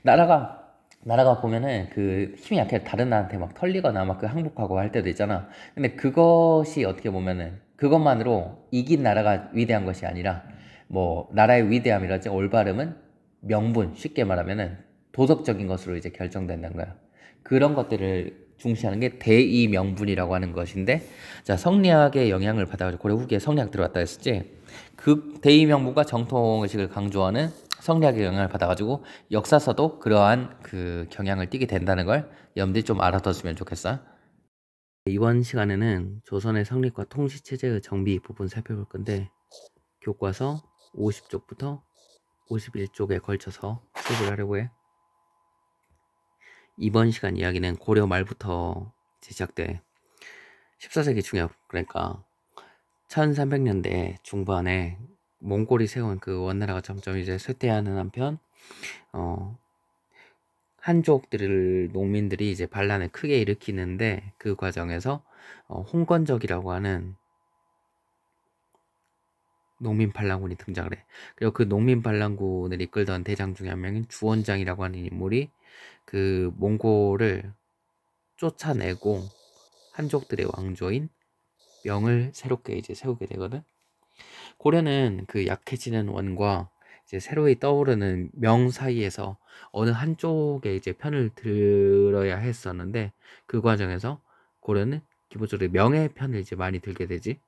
S1: 나라가 보면은 그 힘이 약해 다른 나라한테 막 털리거나 막 그 항복하고 할 때도 있잖아. 근데 그것이 어떻게 보면은 그것만으로 이긴 나라가 위대한 것이 아니라 뭐 나라의 위대함이라든지 올바름은 명분 쉽게 말하면은 도덕적인 것으로 이제 결정된다는 거야. 그런 것들을 중시하는 게 대의명분이라고 하는 것인데 자 성리학의 영향을 받아가지고 고려 후기에 성리학 들어왔다 했었지. 그 대의명분과 정통의식을 강조하는 성리학의 영향을 받아가지고 역사서도 그러한 그 경향을 띠게 된다는 걸 여러분들이 좀 알아뒀으면 좋겠어. 이번 시간에는 조선의 성립과 통치체제의 정비 부분 살펴볼 건데 교과서 50쪽부터 51쪽에 걸쳐서 수업을 하려고 해. 이번 시간 이야기는 고려 말부터 시작돼. 14세기 중엽 그러니까 1300년대 중반에 몽골이 세운 그 원나라가 점점 이제 쇠퇴하는 한편 한족들을 농민들이 이제 반란을 크게 일으키는데 그 과정에서 홍건적이라고 하는 농민 반란군이 등장을 해. 그리고 그 농민 반란군을 이끌던 대장 중에 한 명인 주원장이라고 하는 인물이 그 몽골을 쫓아내고 한족들의 왕조인 명을 새롭게 이제 세우게 되거든. 고려는 그 약해지는 원과 이제 새로이 떠오르는 명 사이에서 어느 한쪽에 이제 편을 들어야 했었는데 그 과정에서 고려는 기본적으로 명의 편을 이제 많이 들게 되지.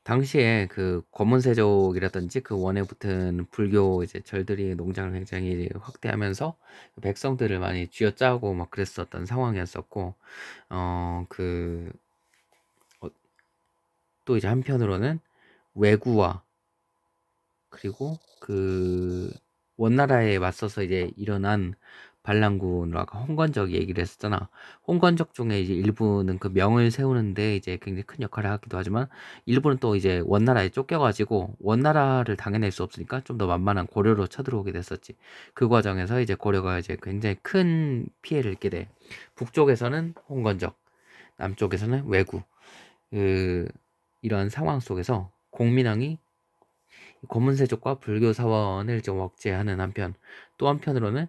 S1: 당시에 그 검은세족이라든지 그 원에 붙은 불교 이제 절들이 농장을 굉장히 확대하면서 백성들을 많이 쥐어짜고 막 그랬었던 상황이었었고 그 또 이제 한편으로는 왜구와 그리고 그 원나라에 맞서서 이제 일어난 반란군으로 아까 홍건적 얘기를 했었잖아. 홍건적 중에 이제 일부는 그 명을 세우는데 이제 굉장히 큰 역할을 하기도 하지만 일부는 또 이제 원나라에 쫓겨가지고 원나라를 당해낼 수 없으니까 좀 더 만만한 고려로 쳐들어오게 됐었지. 그 과정에서 이제 고려가 이제 굉장히 큰 피해를 입게 돼. 북쪽에서는 홍건적, 남쪽에서는 왜구. 그 이런 상황 속에서 공민왕이 검은세족과 불교 사원을 좀 억제하는 한편 또 한편으로는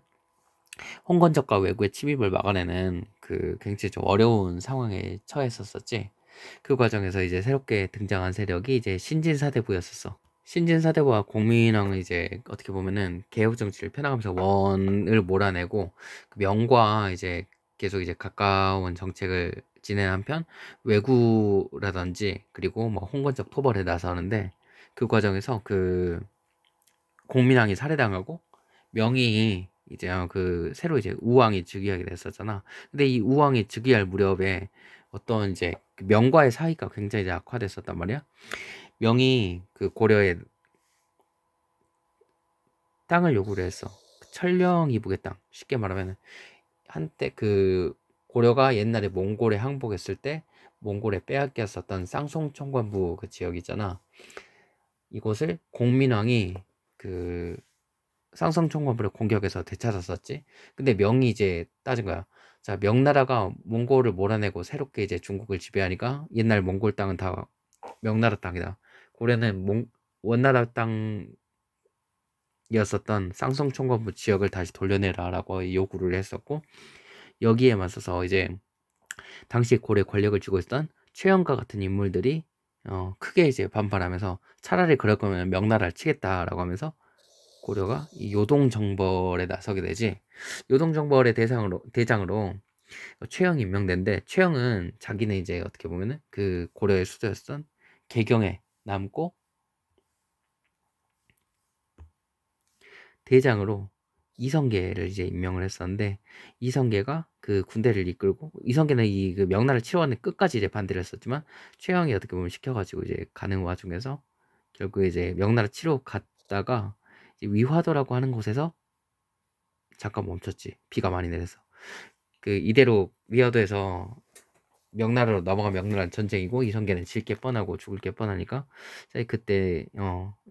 S1: 홍건적과 왜구의 침입을 막아내는 그 굉장히 좀 어려운 상황에 처했었지. 그 과정에서 이제 새롭게 등장한 세력이 이제 신진사대부였었어. 신진사대부와 공민왕은 이제 어떻게 보면은 개혁 정치를 펴나가면서 원을 몰아내고 그 명과 이제 계속 이제 가까운 정책을 지낸 한편 왜구라든지 그리고 뭐 홍건적 토벌에 나서는데 그 과정에서 그 공민왕이 살해당하고 명이 이제 그 새로 이제 우왕이 즉위하게 됐었잖아. 근데 이 우왕이 즉위할 무렵에 어떤 이제 그 명과의 사이가 굉장히 악화됐었단 말이야. 명이 그 고려에 땅을 요구를 했어. 천령 이북의 땅. 쉽게 말하면 한때 그 고려가 옛날에 몽골에 항복했을 때 몽골에 빼앗겼었던 쌍송총관부 그 지역 있잖아. 이곳을 공민왕이 그 쌍성총관부를 공격해서 되찾았었지. 근데 명이 이제 따진 거야. 자, 명나라가 몽골을 몰아내고 새롭게 이제 중국을 지배하니까 옛날 몽골 땅은 다 명나라 땅이다. 고려는 원나라 땅이었었던 쌍성총건부 지역을 다시 돌려내라라고 요구를 했었고, 여기에 맞서서 이제 당시 고려 권력을 쥐고 있었던 최영과 같은 인물들이 크게 이제 반발하면서 차라리 그럴 거면 명나라를 치겠다라고 하면서 고려가 이 요동정벌에 나서게 되지. 요동정벌의 대장으로 최영이 임명된데, 최영은 자기는 이제 어떻게 보면은 그 고려의 수도였던 개경에 남고 대장으로 이성계를 이제 임명을 했었는데, 이성계가 그 군대를 이끌고, 이성계는 이 그 명나라 치러가는 끝까지 이제 반대를 했었지만 최영이 어떻게 보면 시켜가지고 이제 가는 와중에서 결국에 이제 명나라 치러 갔다가 이제 위화도라고 하는 곳에서 잠깐 멈췄지. 비가 많이 내려서. 그 이대로 위화도에서 명나라로 넘어가 명나라는 전쟁이고, 이성계는 질 게 뻔하고 죽을 게 뻔하니까 그때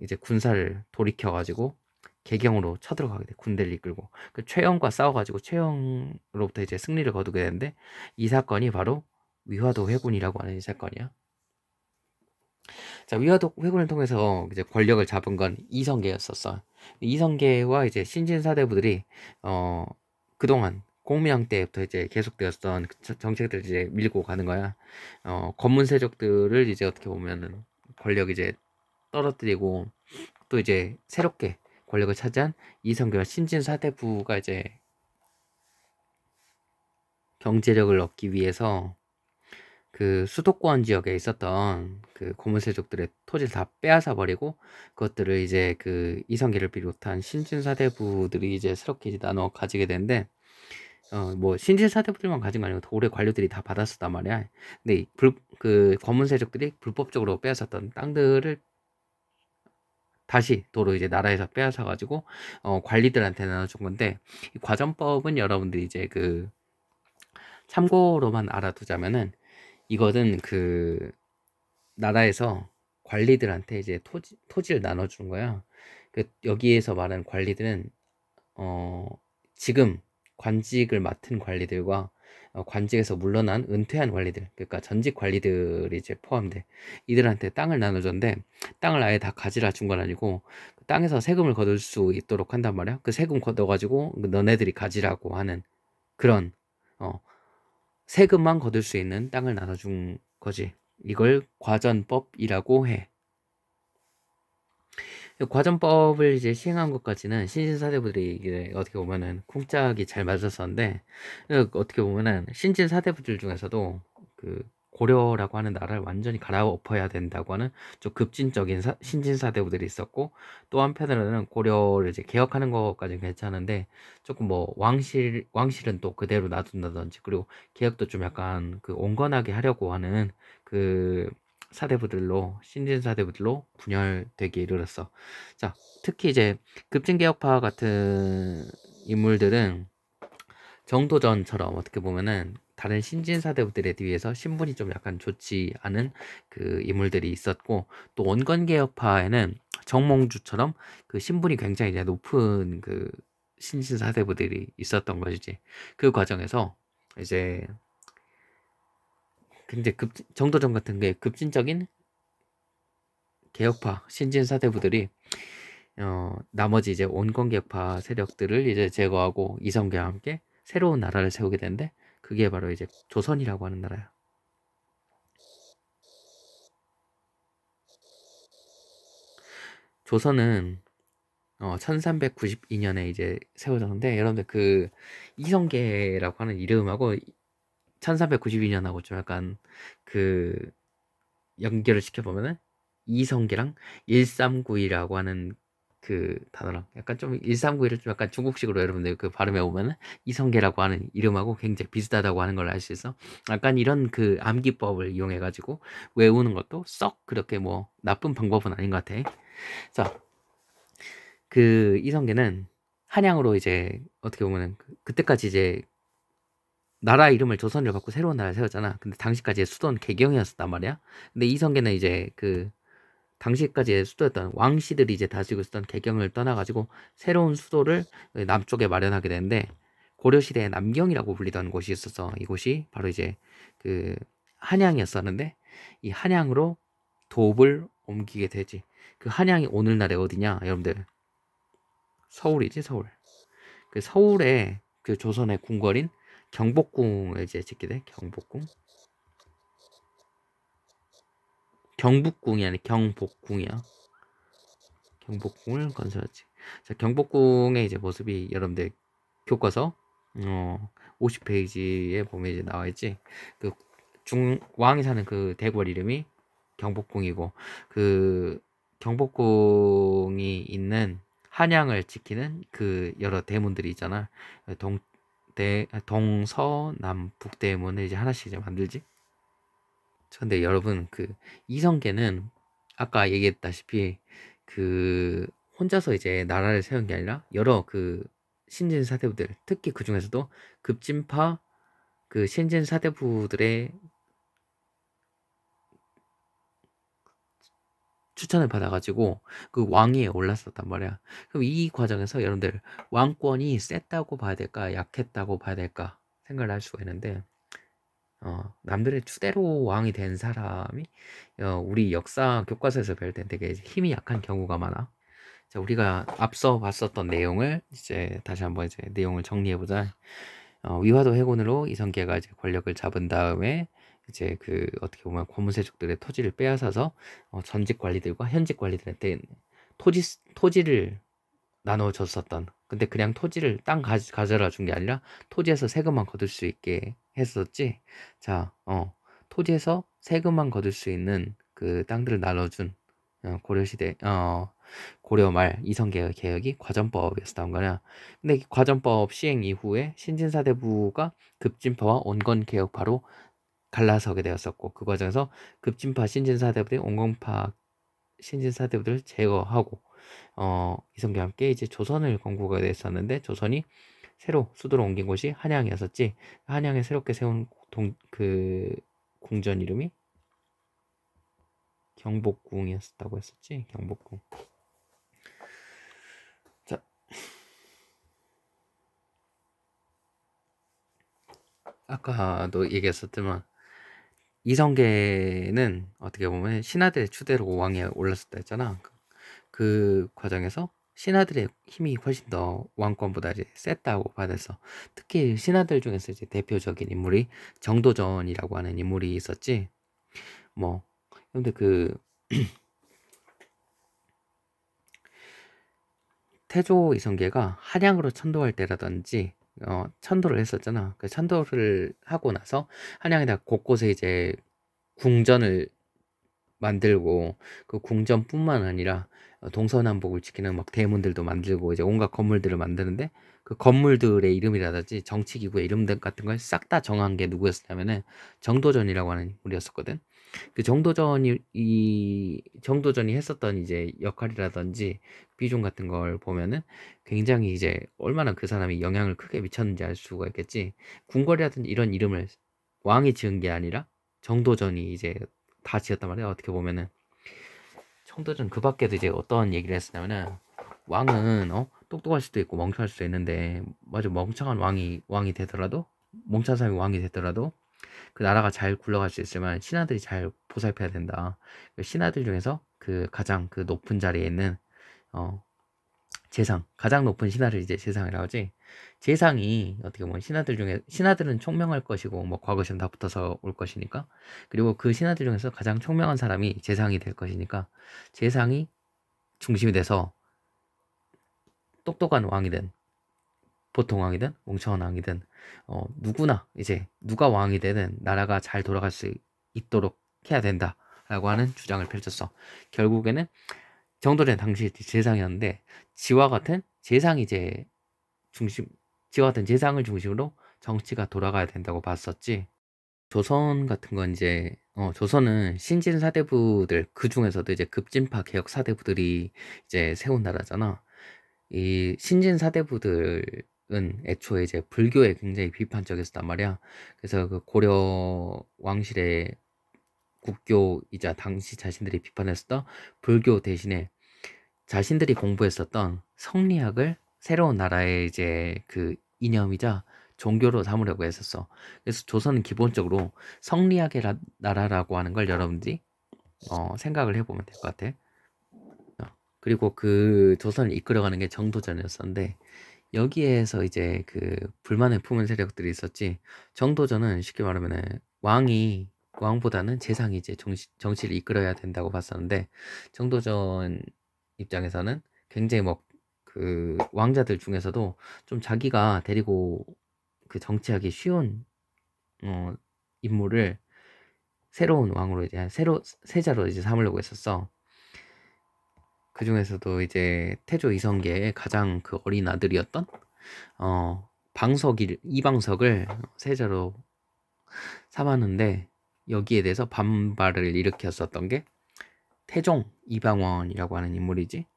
S1: 이제 군사를 돌이켜가지고 개경으로 쳐들어가게 돼. 군대를 이끌고 그 최영과 싸워가지고 최영으로부터 이제 승리를 거두게 되는데, 이 사건이 바로 위화도 회군이라고 하는 이 사건이야. 자, 위화도 회군을 통해서 이제 권력을 잡은 건 이성계였었어. 이성계와 이제 신진사대부들이 그동안 공민왕 때부터 이제 계속되었던 정책들을 이제 밀고 가는 거야. 검문 세력들을 이제 어떻게 보면은 권력 이제 떨어뜨리고, 또 이제 새롭게 권력을 차지한 이성계와 신진사대부가 이제 경제력을 얻기 위해서 그 수도권 지역에 있었던 그 고문세족들의 토지를 다 빼앗아 버리고, 그것들을 이제 그 이성계를 비롯한 신진사대부들이 이제 새롭게 이제 나눠 가지게 되는데, 뭐 신진사대부들만 가진 거 아니고 고려 관료들이 다 받았었단 말이야. 근데 그 고문세족들이 불법적으로 빼앗았던 땅들을 다시 도로 이제 나라에서 빼앗아 가지고 관리들한테 나눠준 건데, 이 과전법은 여러분들이 이제 그 참고로만 알아두자면은, 이거는 그 나라에서 관리들한테 이제 토지를 나눠주는 거야. 그 여기에서 말하는 관리들은 어 지금 관직을 맡은 관리들과 관직에서 물러난 은퇴한 관리들, 그러니까 전직 관리들이 이제 포함돼. 이들한테 땅을 나눠줬는데, 땅을 아예 다 가지라 준 건 아니고 그 땅에서 세금을 거둘 수 있도록 한단 말이야. 그 세금 걷어가지고 너네들이 가지라고 하는 그런 어 세금만 거둘 수 있는 땅을 나눠준 거지. 이걸 과전법이라고 해. 과전법을 이제 시행한 것까지는 신진사대부들이 이게 어떻게 보면은 쿵짝이 잘 맞았었는데, 어떻게 보면은 신진사대부들 중에서도 그 고려라고 하는 나라를 완전히 갈아엎어야 된다고 하는 좀 급진적인 신진사대부들이 있었고, 또 한편으로는 고려를 이제 개혁하는 것까지는 괜찮은데, 조금 뭐 왕실은 또 그대로 놔둔다든지, 그리고 개혁도 좀 약간 그 온건하게 하려고 하는 그 신진사대부들로 분열되기 이르렀어. 자, 특히 이제 급진개혁파 같은 인물들은 정도전처럼 어떻게 보면은 다른 신진사대부들에 비해서 신분이 좀 약간 좋지 않은 그 인물들이 있었고, 또 원건개혁파에는 정몽주처럼 그 신분이 굉장히 이제 높은 그 신진사대부들이 있었던 것이지. 그 과정에서 이제 근데 정도전 같은 게 급진적인 개혁파 신진사대부들이 나머지 이제 온건개혁파 세력들을 이제 제거하고 이성계와 함께 새로운 나라를 세우게 되는데, 그게 바로 이제 조선이라고 하는 나라야. 조선은 1392년에 이제 세워졌는데, 여러분들 그 이성계라고 하는 이름하고 1392년하고 좀 약간 그 연결을 시켜보면은, 이성계랑 1392라고 하는 그 단어랑 약간 좀 1391을 좀 약간 중국식으로 여러분들 그 발음해 보면은 이성계라고 하는 이름하고 굉장히 비슷하다고 하는 걸 알 수 있어. 약간 이런 그 암기법을 이용해 가지고 외우는 것도 썩 그렇게 뭐 나쁜 방법은 아닌 것 같아. 자, 그 이성계는 한양으로 이제 어떻게 보면은 그때까지 이제 나라 이름을 조선을 바꾸고 새로운 나라를 세웠잖아. 근데 당시까지 수도는 개경이었단 말이야. 근데 이성계는 이제 그 당시까지 수도였던 왕씨들이 이제 다스리고 있었던 개경을 떠나가지고 새로운 수도를 남쪽에 마련하게 되는데, 고려시대에 남경이라고 불리던 곳이 있어서 이곳이 바로 이제 그 한양이었었는데, 이 한양으로 돕을 옮기게 되지. 그 한양이 오늘날에 어디냐, 여러분들? 서울이지, 서울. 그 서울에 그 조선의 궁궐인 경복궁을 이제 짓게 돼. 경복궁. 경북궁이 아니라 경복궁이야. 경복궁을 건설하지. 자, 경복궁의 이제 모습이 여러분들 교과서 50페이지에 보면 이제 나와 있지. 그 왕이 사는 그 대궐 이름이 경복궁이고, 그 경복궁이 있는 한양을 지키는 그 여러 대문들이 있잖아. 동서남북 대문을 이제 하나씩 이제 만들지. 근데 여러분, 그 이성계는 아까 얘기했다시피 그 혼자서 이제 나라를 세운 게 아니라 여러 그 신진 사대부들, 특히 그 중에서도 급진파 그 신진 사대부들의 추천을 받아가지고 그 왕위에 올랐었단 말이야. 그럼 이 과정에서 여러분들 왕권이 셌다고 봐야 될까, 약했다고 봐야 될까 생각을 할 수가 있는데, 남들의 추대로 왕이 된 사람이 우리 역사 교과서에서 배울 땐 되게 힘이 약한 경우가 많아. 자, 우리가 앞서 봤었던 내용을 이제 다시 한번 이제 내용을 정리해보자. 위화도 해군으로 이성계가 이제 권력을 잡은 다음에 이제 그 어떻게 보면 고문세족들의 토지를 빼앗아서 전직 관리들과 현직 관리들한테 토지를 나눠줬었던. 근데 그냥 토지를 땅 가져라 준 게 아니라 토지에서 세금만 거둘 수 있게 했었지. 자, 토지에서 세금만 거둘 수 있는 그 땅들을 나눠준 고려시대 고려 말 이성계 개혁이 과전법이었다는 거냐. 근데 이 과전법 시행 이후에 신진사대부가 급진파와 온건개혁파로 갈라서게 되었었고, 그 과정에서 급진파 신진사대부들이 온건파 신진사대부들을 제거하고 이성계와 함께 이제 조선을 건국하게 됐었는데, 조선이 새로 수도로 옮긴 곳이 한양이었었지. 한양에 새롭게 세운 그 궁전 이름이 경복궁이었다고 했었지. 경복궁. 자, 아까도 얘기했었지만 이성계는 어떻게 보면 신하들의 추대로 왕위에 올랐었다 했잖아. 그 과정에서 신하들의 힘이 훨씬 더 왕권보다 이제 셌다고 받았어. 특히 신하들 중에서 이제 대표적인 인물이 정도전이라고 하는 인물이 있었지. 뭐 근데 그 태조 이성계가 한양으로 천도할 때라든지 천도를 했었잖아. 그 천도를 하고 나서 한양에다 곳곳에 이제 궁전을 만들고, 그 궁전뿐만 아니라 동서남북을 지키는 막 대문들도 만들고 이제 온갖 건물들을 만드는데, 그 건물들의 이름이라든지 정치기구의 이름들 같은 걸 싹 다 정한 게 누구였냐면은 정도전이라고 하는 인물이었었거든. 그 정도전이 했었던 이제 역할이라든지 비중 같은 걸 보면은 굉장히 이제 얼마나 그 사람이 영향을 크게 미쳤는지 알 수가 있겠지. 궁궐이라든지 이런 이름을 왕이 지은 게 아니라 정도전이 이제 다 지었단 말이야. 어떻게 보면은 정도전 그 밖에도 이제 어떤 얘기를 했었냐면은, 왕은 똑똑할 수도 있고 멍청할 수도 있는데, 맞아, 멍청한 왕이 되더라도, 멍청한 사람이 왕이 되더라도 그 나라가 잘 굴러갈 수 있으면 신하들이 잘 보살펴야 된다. 신하들 중에서 그 가장 그 높은 자리에 있는 재상, 가장 높은 신하를 이제 재상이라고 하지. 재상이 어떻게 보면 신하들 중에, 신하들은 총명할 것이고 뭐 과거 시험 다 붙어서 올 것이니까, 그리고 그 신하들 중에서 가장 총명한 사람이 재상이 될 것이니까, 재상이 중심이 돼서 똑똑한 왕이든 보통 왕이든 멍청한 왕이든 누구나 이제 누가 왕이 되든 나라가 잘 돌아갈 수 있도록 해야 된다라고 하는 주장을 펼쳤어. 결국에는 정도전 당시 재상이었는데, 지와 같은 재상이 이제 지와 같은 재상을 중심으로 정치가 돌아가야 된다고 봤었지. 조선 같은 건 이제 조선은 신진 사대부들, 그 중에서도 이제 급진파 개혁 사대부들이 이제 세운 나라잖아. 이 신진 사대부들은 애초에 이제 불교에 굉장히 비판적이었단 말이야. 그래서 그 고려 왕실의 국교이자 당시 자신들이 비판했었던 불교 대신에 자신들이 공부했었던 성리학을 새로운 나라의 이제 그 이념이자 종교로 삼으려고 했었어. 그래서 조선은 기본적으로 성리학의 나라라고 하는 걸 여러분들이 생각을 해보면 될 것 같아. 그리고 그 조선을 이끌어가는 게 정도전이었었는데 여기에서 이제 그 불만을 품은 세력들이 있었지. 정도전은 쉽게 말하면은 왕보다는 재상이 이제 정치를 이끌어야 된다고 봤었는데 정도전 입장에서는 굉장히 뭐 그 왕자들 중에서도 좀 자기가 데리고 그 정치하기 쉬운 어, 인물을 새로운 왕으로 이제 세자로 이제 삼으려고 했었어. 그 중에서도 이제 태조 이성계의 가장 그 어린 아들이었던 이방석을 세자로 삼았는데 여기에 대해서 반발을 일으켰었던 게 태종 이방원이라고 하는 인물이지.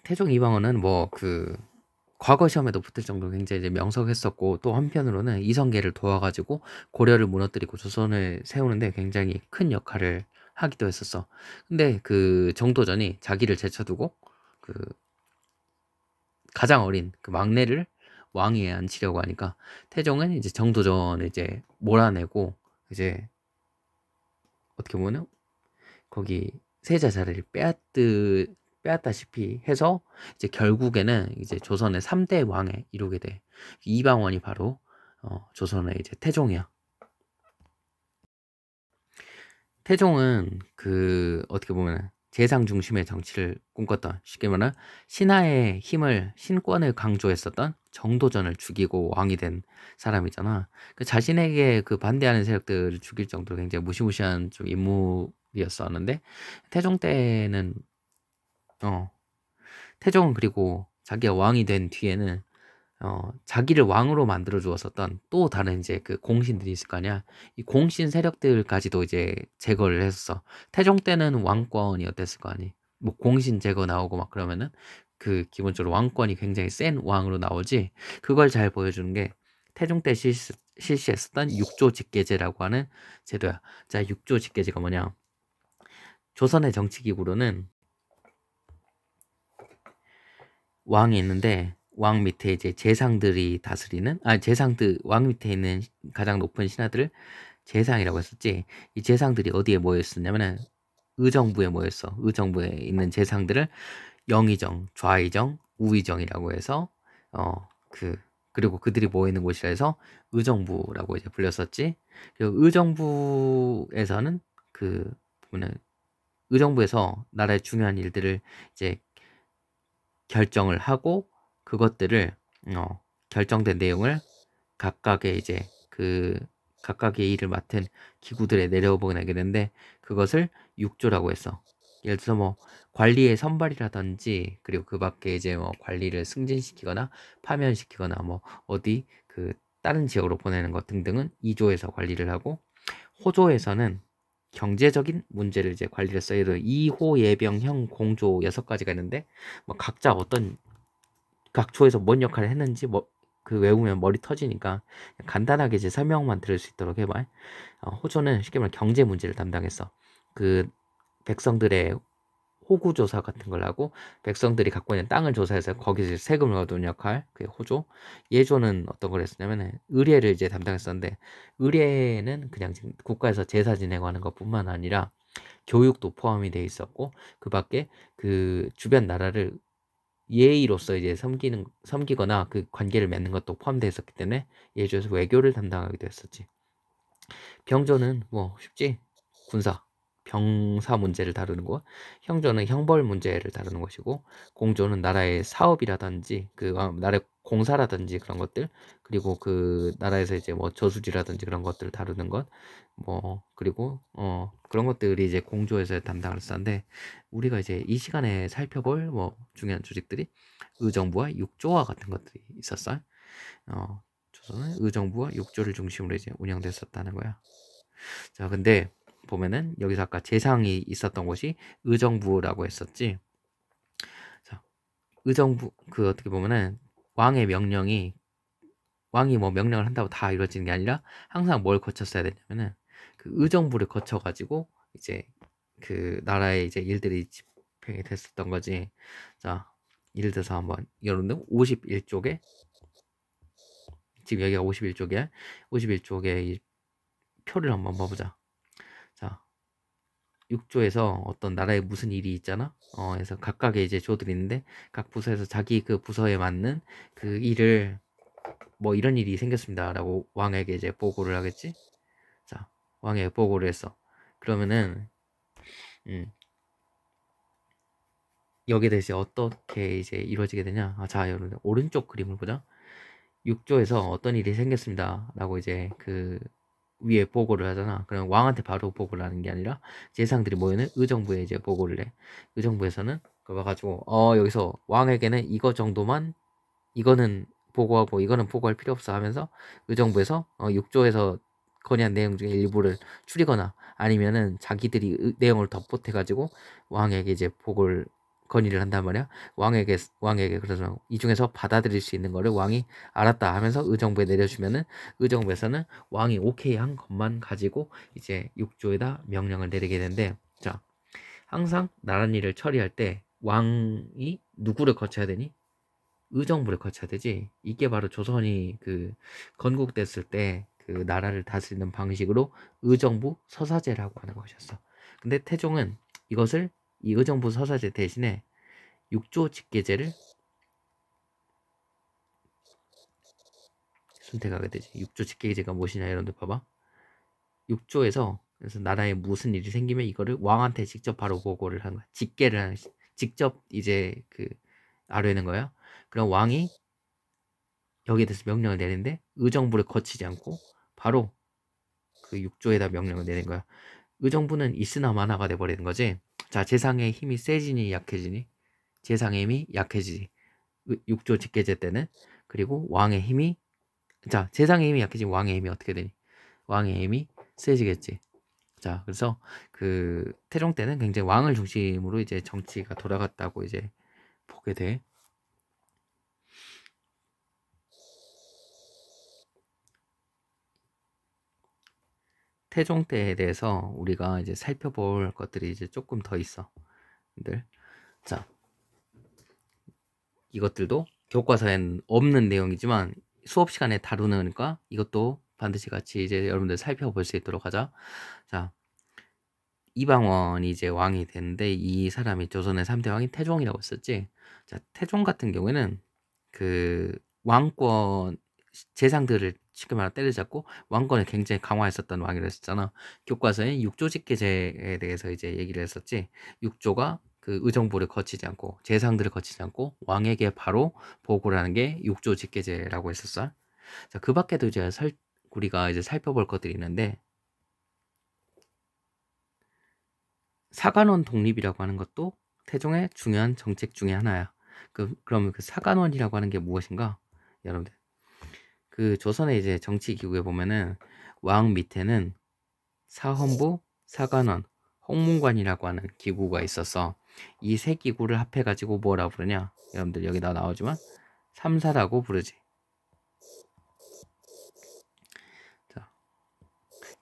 S1: 태종 이방원은 뭐 그 과거 시험에도 붙을 정도로 굉장히 이제 명석했었고 또 한편으로는 이성계를 도와가지고 고려를 무너뜨리고 조선을 세우는데 굉장히 큰 역할을 하기도 했었어. 근데 그 정도전이 자기를 제쳐두고 그 가장 어린 그 막내를 왕위에 앉히려고 하니까 태종은 이제 정도전을 이제 몰아내고 이제 어떻게 보면 거기 세자 자리를 빼앗다시피 해서 이제 결국에는 이제 조선의 3대 왕에 이루게 돼. 이방원이 바로 조선의 이제 태종이야. 태종은 그 어떻게 보면 재상 중심의 정치를 꿈꿨던 쉽게 말하면 신하의 힘을 신권을 강조했었던 정도전을 죽이고 왕이 된 사람이잖아. 그 자신에게 그 반대하는 세력들을 죽일 정도로 굉장히 무시무시한 좀 인물이었었는데 태종 때는 어 태종은 그리고 자기가 왕이 된 뒤에는 자기를 왕으로 만들어 주었었던 또 다른 이제 그 공신들이 있을 거 아니야. 이 공신 세력들까지도 이제 제거를 했었어. 태종 때는 왕권이 어땠을 거 아니. 뭐 공신 제거 나오고 막 그러면은 그 기본적으로 왕권이 굉장히 센 왕으로 나오지. 그걸 잘 보여주는 게 태종 때 실시했었던 육조 직계제라고 하는 제도야. 자, 육조 직계제가 뭐냐? 조선의 정치 기구로는 왕이 있는데 왕 밑에 이제 재상들이 다스리는 재상들 왕 밑에 있는 가장 높은 신하들을 재상이라고 했었지. 이 재상들이 어디에 모여 있었냐면은 의정부에 모여 있어. 의정부에 있는 재상들을 영의정, 좌의정, 우의정이라고 해서 그 그리고 그들이 모여 있는 곳이라 해서 의정부라고 이제 불렸었지. 그리고 의정부에서는 그 보면 의정부에서 나라의 중요한 일들을 이제 결정을 하고 그것들을 결정된 내용을 각각의 이제 그 각각의 일을 맡은 기구들에 내려보내게 되는데 그것을 육조라고 했어. 예를 들어서 뭐 관리의 선발이라든지 그리고 그 밖에 이제 뭐 관리를 승진시키거나 파면시키거나 뭐 어디 그 다른 지역으로 보내는 것 등등은 이조에서 관리를 하고 호조에서는 경제적인 문제를 이제 관리를 써요. 예를 들어 이호, 예병, 형, 공조 6가지가 있는데 뭐 각자 어떤 각 조에서 뭔 역할을 했는지 뭐 그 외우면 머리 터지니까 간단하게 이제 설명만 들을 수 있도록 해봐. 호조는 쉽게 말해 경제 문제를 담당했어. 그 백성들의 호구 조사 같은 걸 하고 백성들이 갖고 있는 땅을 조사해서 거기서 세금을 얻는 역할 그게 호조. 예조는 어떤 걸 했었냐면 의례를 이제 담당했었는데 의례는 그냥 지금 국가에서 제사 지내고 하는 것뿐만 아니라 교육도 포함이 돼 있었고 그 밖에 그 주변 나라를 예의로서 이제 섬기거나 그 관계를 맺는 것도 포함되어 있었기 때문에 예조에서 외교를 담당하기도 했었지. 병조는 뭐 쉽지. 군사 병사 문제를 다루는 거. 형조는 형벌 문제를 다루는 것이고 공조는 나라의 사업이라든지 그 나라의 공사라든지 그런 것들 그리고 그 나라에서 이제 뭐 저수지라든지 그런 것들을 다루는 것 뭐 그리고 그런 것들이 이제 공조에서 담당을 했었는데 우리가 이제 이 시간에 살펴볼 뭐 중요한 조직들이 의정부와 육조와 같은 것들이 있었어. 조선은 의정부와 육조를 중심으로 이제 운영됐었다는 거야. 자, 근데 보면은 여기서 아까 재상이 있었던 곳이 의정부라고 했었지. 자, 의정부 그 어떻게 보면은 왕의 명령이 왕이 뭐 명령을 한다고 다 이루어지는 게 아니라 항상 뭘 거쳤어야 되냐면은 그 의정부를 거쳐 가지고 이제 그 나라의 이제 일들이 집행이 됐었던 거지. 자, 예를 들어서 한번 여러분들 51쪽에 지금 여기가 51쪽이야. 51쪽에 이 표를 한번 봐보자. 6조에서 어떤 나라에 무슨 일이 있잖아. 그래서 각각의 이제 조들이 있는데 각 부서에서 자기 그 부서에 맞는 그 일을 뭐 이런 일이 생겼습니다라고 왕에게 이제 보고를 하겠지. 자, 왕에게 보고를 했어. 그러면은 음, 여기에 대해서 어떻게 이제 이루어지게 되냐? 자, 여러분 오른쪽 그림을 보자. 6조에서 어떤 일이 생겼습니다라고 이제 그 위에 보고를 하잖아. 그럼 왕한테 바로 보고를 하는 게 아니라 재상들이 모여는 의정부에 이제 보고를 해. 의정부에서는 그거 가지고 여기서 왕에게는 이거 정도만 이거는 보고하고 이거는 보고할 필요 없어 하면서 의정부에서 6조에서 건의한 내용 중에 일부를 줄이거나 아니면은 자기들이 내용을 덧붙여 가지고 왕에게 이제 보고를 건의를 한단 말이야. 왕에게 그래서 이 중에서 받아들일 수 있는 거를 왕이 알았다 하면서 의정부에 내려주면은 의정부에서는 왕이 오케이 한 것만 가지고 이제 6조에다 명령을 내리게 되는데, 자, 항상 나란 일을 처리할 때 왕이 누구를 거쳐야 되니? 의정부를 거쳐야 되지. 이게 바로 조선이 그 건국됐을 때 그 나라를 다스리는 방식으로 의정부 서사제라고 하는 것이었어. 근데 태종은 이것을 이 의정부 서사제 대신에 육조 직계제를 선택하게 되지. 육조 직계제가 무엇이냐, 여러분들 봐봐. 육조에서 그래서 나라에 무슨 일이 생기면 이거를 왕한테 직접 바로 보고를 하는 거야. 직계를 하는, 직접 이제 그 아뢰는 거야. 그럼 왕이 여기에 대해서 명령을 내리는데 의정부를 거치지 않고 바로 그 육조에다 명령을 내린 거야. 의정부는 있으나 마나가 돼버리는 거지. 자, 재상의 힘이 세지니 약해지니? 재상의 힘이 약해지지. 육조 직계제 때는. 그리고 왕의 힘이, 자, 재상의 힘이 약해지면 왕의 힘이 어떻게 되니? 왕의 힘이 세지겠지. 자, 그래서 그 태종 때는 굉장히 왕을 중심으로 이제 정치가 돌아갔다고 이제 보게 돼. 태종 때에 대해서 우리가 이제 살펴볼 것들이 이제 조금 더 있어. 자, 이것들도 교과서엔 없는 내용이지만 수업 시간에 다루니까 이것도 반드시 같이 이제 여러분들 살펴볼 수 있도록 하자. 자, 이방원이 이제 왕이 됐는데 이 사람이 조선의 3대 왕이 태종이라고 했었지. 자, 태종 같은 경우에는 그 왕권 재상들을 쉽게 말해 때려잡고 왕권을 굉장히 강화했었던 왕이라 했었잖아. 교과서에 육조직계제에 대해서 이제 얘기를 했었지. 육조가 그 의정부를 거치지 않고 재상들을 거치지 않고 왕에게 바로 보고를 하는 게 육조직계제라고 했었어. 자, 그 밖에도 이제 우리가 이제 살펴볼 것들이 있는데 사관원 독립이라고 하는 것도 태종의 중요한 정책 중에 하나야. 그러면 그 사관원이라고 하는 게 무엇인가? 여러분들 그 조선의 이제 정치 기구에 보면은 왕 밑에는 사헌부, 사관원, 홍문관이라고 하는 기구가 있었어. 이 세 기구를 합해가지고 뭐라 부르냐? 여러분들 여기 나오지만 삼사라고 부르지. 자,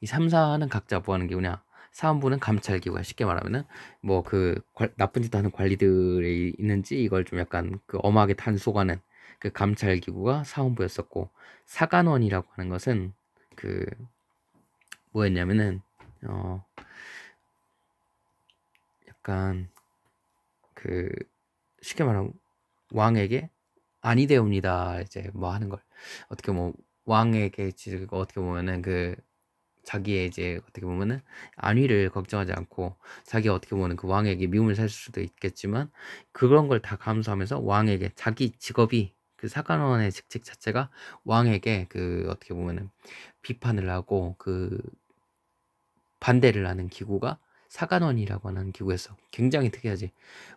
S1: 이 삼사는 각자 뭐 하는 기구냐? 사헌부는 감찰 기구야. 쉽게 말하면은 뭐 그 나쁜 짓 하는 관리들이 있는지 이걸 좀 약간 그 엄하게 단속하는 그 감찰 기구가 사헌부였었고, 사관원이라고 하는 것은 그 뭐였냐면은 약간 그 쉽게 말하면 왕에게 아니되옵니다 이제 뭐 하는 걸 어떻게 뭐 왕에게 지금 어떻게 보면은 그 자기의 이제 어떻게 보면은 안위를 걱정하지 않고 자기가 어떻게 보면 그 왕에게 미움을 살 수도 있겠지만 그런 걸 다 감수하면서 왕에게 자기 직업이 그 사관원의 직책 자체가 왕에게 그 어떻게 보면은 비판을 하고 그 반대를 하는 기구가 사관원이라고 하는 기구였어. 굉장히 특이하지.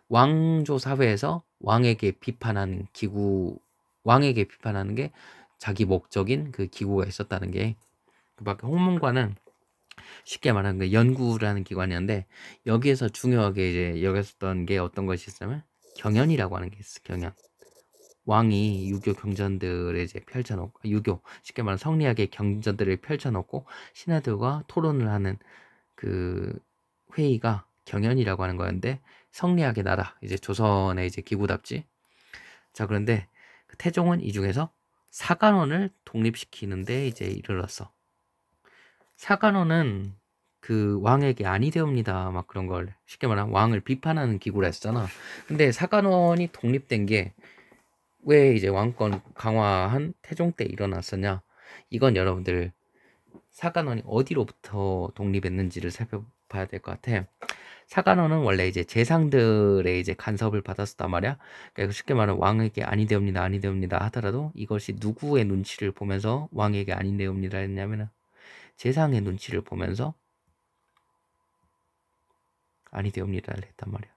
S1: 왕조 사회에서 왕에게 비판하는 게 자기 목적인 그 기구가 있었다는 게, 그 밖에 홍문관은 쉽게 말하는 그 연구라는 기관이었는데 여기에서 중요하게 이제 여겼었던 게 어떤 것이 있으면 경연이라고 하는 게 있어. 경연. 왕이 유교 경전들을 이제 펼쳐놓고, 유교 쉽게 말하면 성리학의 경전들을 펼쳐놓고 신하들과 토론을 하는 그 회의가 경연이라고 하는 거였는데, 성리학의 나라 이제 조선의 이제 기구답지. 자, 그런데 태종은 이 중에서 사관원을 독립시키는데 이제 이르렀어. 사관원은 그 왕에게 아니 되옵니다. 막 그런 걸 쉽게 말하면 왕을 비판하는 기구라 했잖아. 근데 사관원이 독립된 게 왜 이제 왕권 강화한 태종 때 일어났었냐? 이건 여러분들 사관원이 어디로부터 독립했는지를 살펴봐야 될 것 같아. 사관원은 원래 이제 재상들의 이제 간섭을 받았었단 말이야. 그러니까 쉽게 말하면 왕에게 아니 되옵니다, 아니 되옵니다 하더라도 이것이 누구의 눈치를 보면서 왕에게 아니 되옵니다 했냐면은 재상의 눈치를 보면서 아니 되옵니다를 했단 말이야.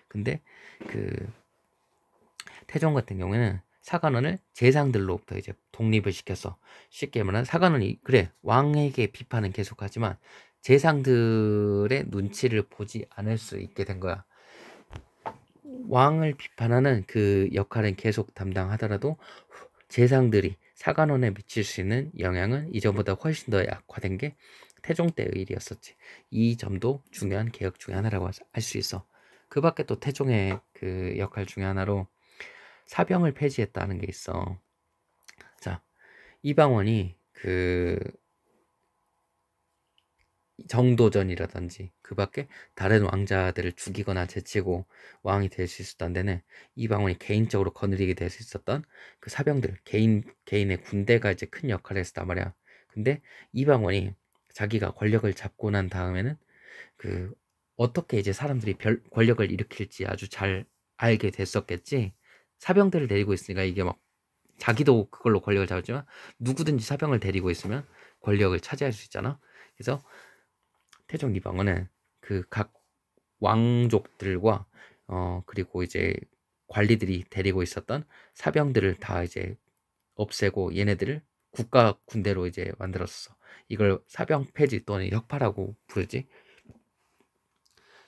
S1: 근데 그 태종 같은 경우에는 사관원을 재상들로부터 이제 독립을 시켰어. 쉽게 말하면 사관원이 그래 왕에게 비판은 계속하지만 재상들의 눈치를 보지 않을 수 있게 된 거야. 왕을 비판하는 그 역할은 계속 담당하더라도 재상들이 사관원에 미칠 수 있는 영향은 이전보다 훨씬 더 약화된 게 태종 때의 일이었었지. 이 점도 중요한 개혁 중에 하나라고 할 수 있어. 그 밖에 또 태종의 그 역할 중에 하나로 사병을 폐지했다는 게 있어. 자, 이방원이 그 정도전이라든지 그 밖에 다른 왕자들을 죽이거나 제치고 왕이 될 수 있었던 데는 이방원이 개인적으로 거느리게 될 수 있었던 그 사병들, 개인의 군대가 이제 큰 역할을 했었단 말이야. 근데 이방원이 자기가 권력을 잡고 난 다음에는 그 어떻게 이제 사람들이 권력을 일으킬지 아주 잘 알게 됐었겠지. 사병들을 데리고 있으니까 이게 막 자기도 그걸로 권력을 잡았지만 누구든지 사병을 데리고 있으면 권력을 차지할 수 있잖아. 그래서 태종 이방원은 그 각 왕족들과 그리고 이제 관리들이 데리고 있었던 사병들을 다 이제 없애고 얘네들을 국가 군대로 이제 만들었어. 이걸 사병 폐지 또는 혁파라고 부르지.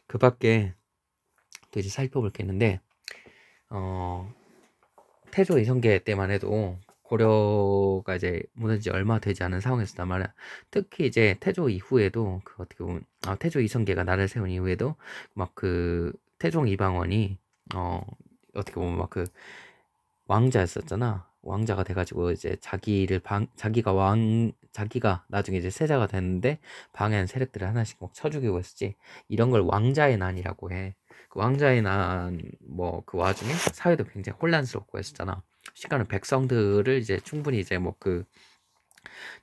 S1: 그 밖에 또 이제 살펴볼 게 있는데 어, 태조 이성계 때만 해도 고려가 이제 무너진 지 얼마 되지 않은 상황이었단 말이야. 특히 이제 태조 이후에도 그 어떻게 보면 태조 이성계가 나라를 세운 이후에도 막 그 태종 이방원이 어떻게 보면 막 그 왕자였었잖아. 왕자가 돼가지고 이제 자기가 나중에 이제 세자가 됐는데 방해한 세력들을 하나씩 막 쳐 죽이고 했었지. 이런 걸 왕자의 난이라고 해. 그 왕자의 난 뭐 그 와중에 사회도 굉장히 혼란스럽고 했었잖아. 시간은 백성들을 이제 충분히 이제 뭐 그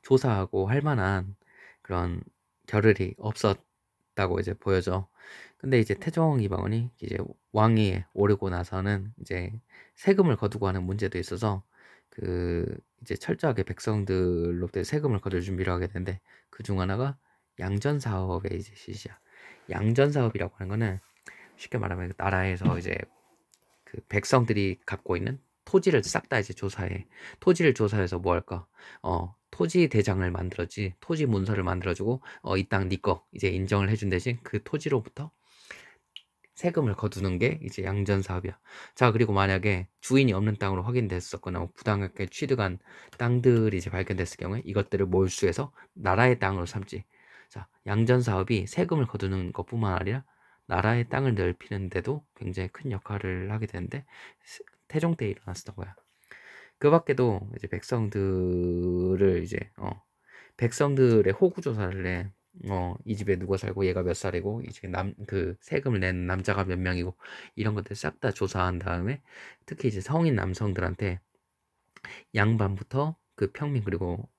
S1: 조사하고 할 만한 그런 겨를이 없었다고 이제 보여져. 근데 이제 태종 이방원이 이제 왕이 오르고 나서는 이제 세금을 거두고 하는 문제도 있어서 그 이제 철저하게 백성들로부터 세금을 거둘 준비를 하게 되는데 그 중 하나가 양전 사업의 이제 실시야. 양전 사업이라고 하는 거는 쉽게 말하면 나라에서 이제 그 백성들이 갖고 있는 토지를 싹 다 이제 조사해. 토지를 조사해서 뭐 할까? 토지 대장을 만들어지, 토지 문서를 만들어주고, 이 땅 네 거 이제 인정을 해준 대신 그 토지로부터 세금을 거두는 게 이제 양전 사업이야. 자, 그리고 만약에 주인이 없는 땅으로 확인됐었거나 뭐 부당하게 취득한 땅들이 이제 발견됐을 경우에 이것들을 몰수해서 나라의 땅으로 삼지. 자, 양전 사업이 세금을 거두는 것뿐만 아니라 나라의 땅을 넓히는데도 굉장히 큰 역할을 하게 되는데 태종 때 일어났었던 거야. 그 밖에도 이제 백성들을 이제 백성들의 호구 조사를 해. 이 집에 누가 살고 얘가 몇 살이고 이제 그 세금을 내는 남자가 몇 명이고 이런 것들 싹 다 조사한 다음에 특히 이제 성인 남성들한테 양반부터 그 평민 그리고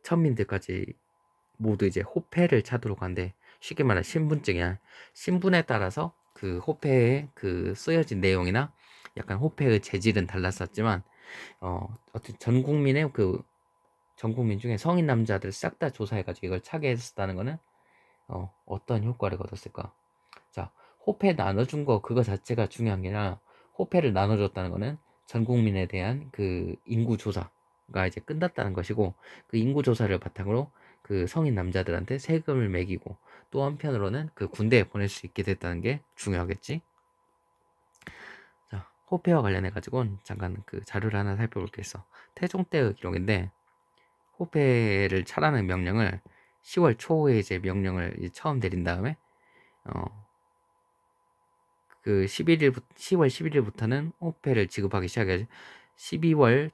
S1: 천민들까지 모두 이제 호패를 차도록 한대. 쉽게 말하면 신분증이야. 신분에 따라서 그 호패에 그 쓰여진 내용이나 약간 호패의 재질은 달랐었지만 어떤 전 국민 중에 성인 남자들 싹 다 조사해가지고 이걸 차게 했었다는 거는 어떤 효과를 거뒀을까? 자, 호패 나눠준 거 그거 자체가 중요한 게 아니라 호패를 나눠줬다는 거는 전 국민에 대한 그 인구 조사가 이제 끝났다는 것이고 그 인구 조사를 바탕으로 그 성인 남자들한테 세금을 매기고 또 한편으로는 그 군대에 보낼 수 있게 됐다는 게 중요하겠지? 자, 호패와 관련해 가지고는 잠깐 그 자료를 하나 살펴볼 게 있어. 태종 때의 기록인데 호패를 차라는 명령을 10월 초에 이제 명령을 이제 처음 내린 다음에 그 10월 11일부터는 호패를 지급하기 시작해야지. 12월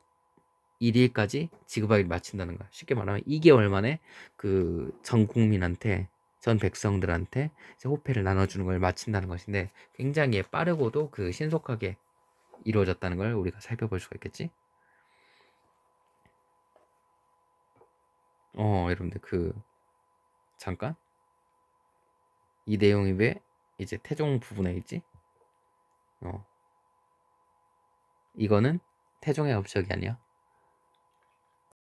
S1: 1일까지 지급하기 마친다는 거야. 쉽게 말하면 2개월 만에 그 전 국민한테 전 백성들한테 이제 호패를 나눠주는 걸 마친다는 것인데 굉장히 빠르고도 그 신속하게 이루어졌다는 걸 우리가 살펴볼 수가 있겠지. 여러분들 잠깐 이 내용이 왜 이제 태종 부분에 있지? 이거는 태종의 업적이 아니야.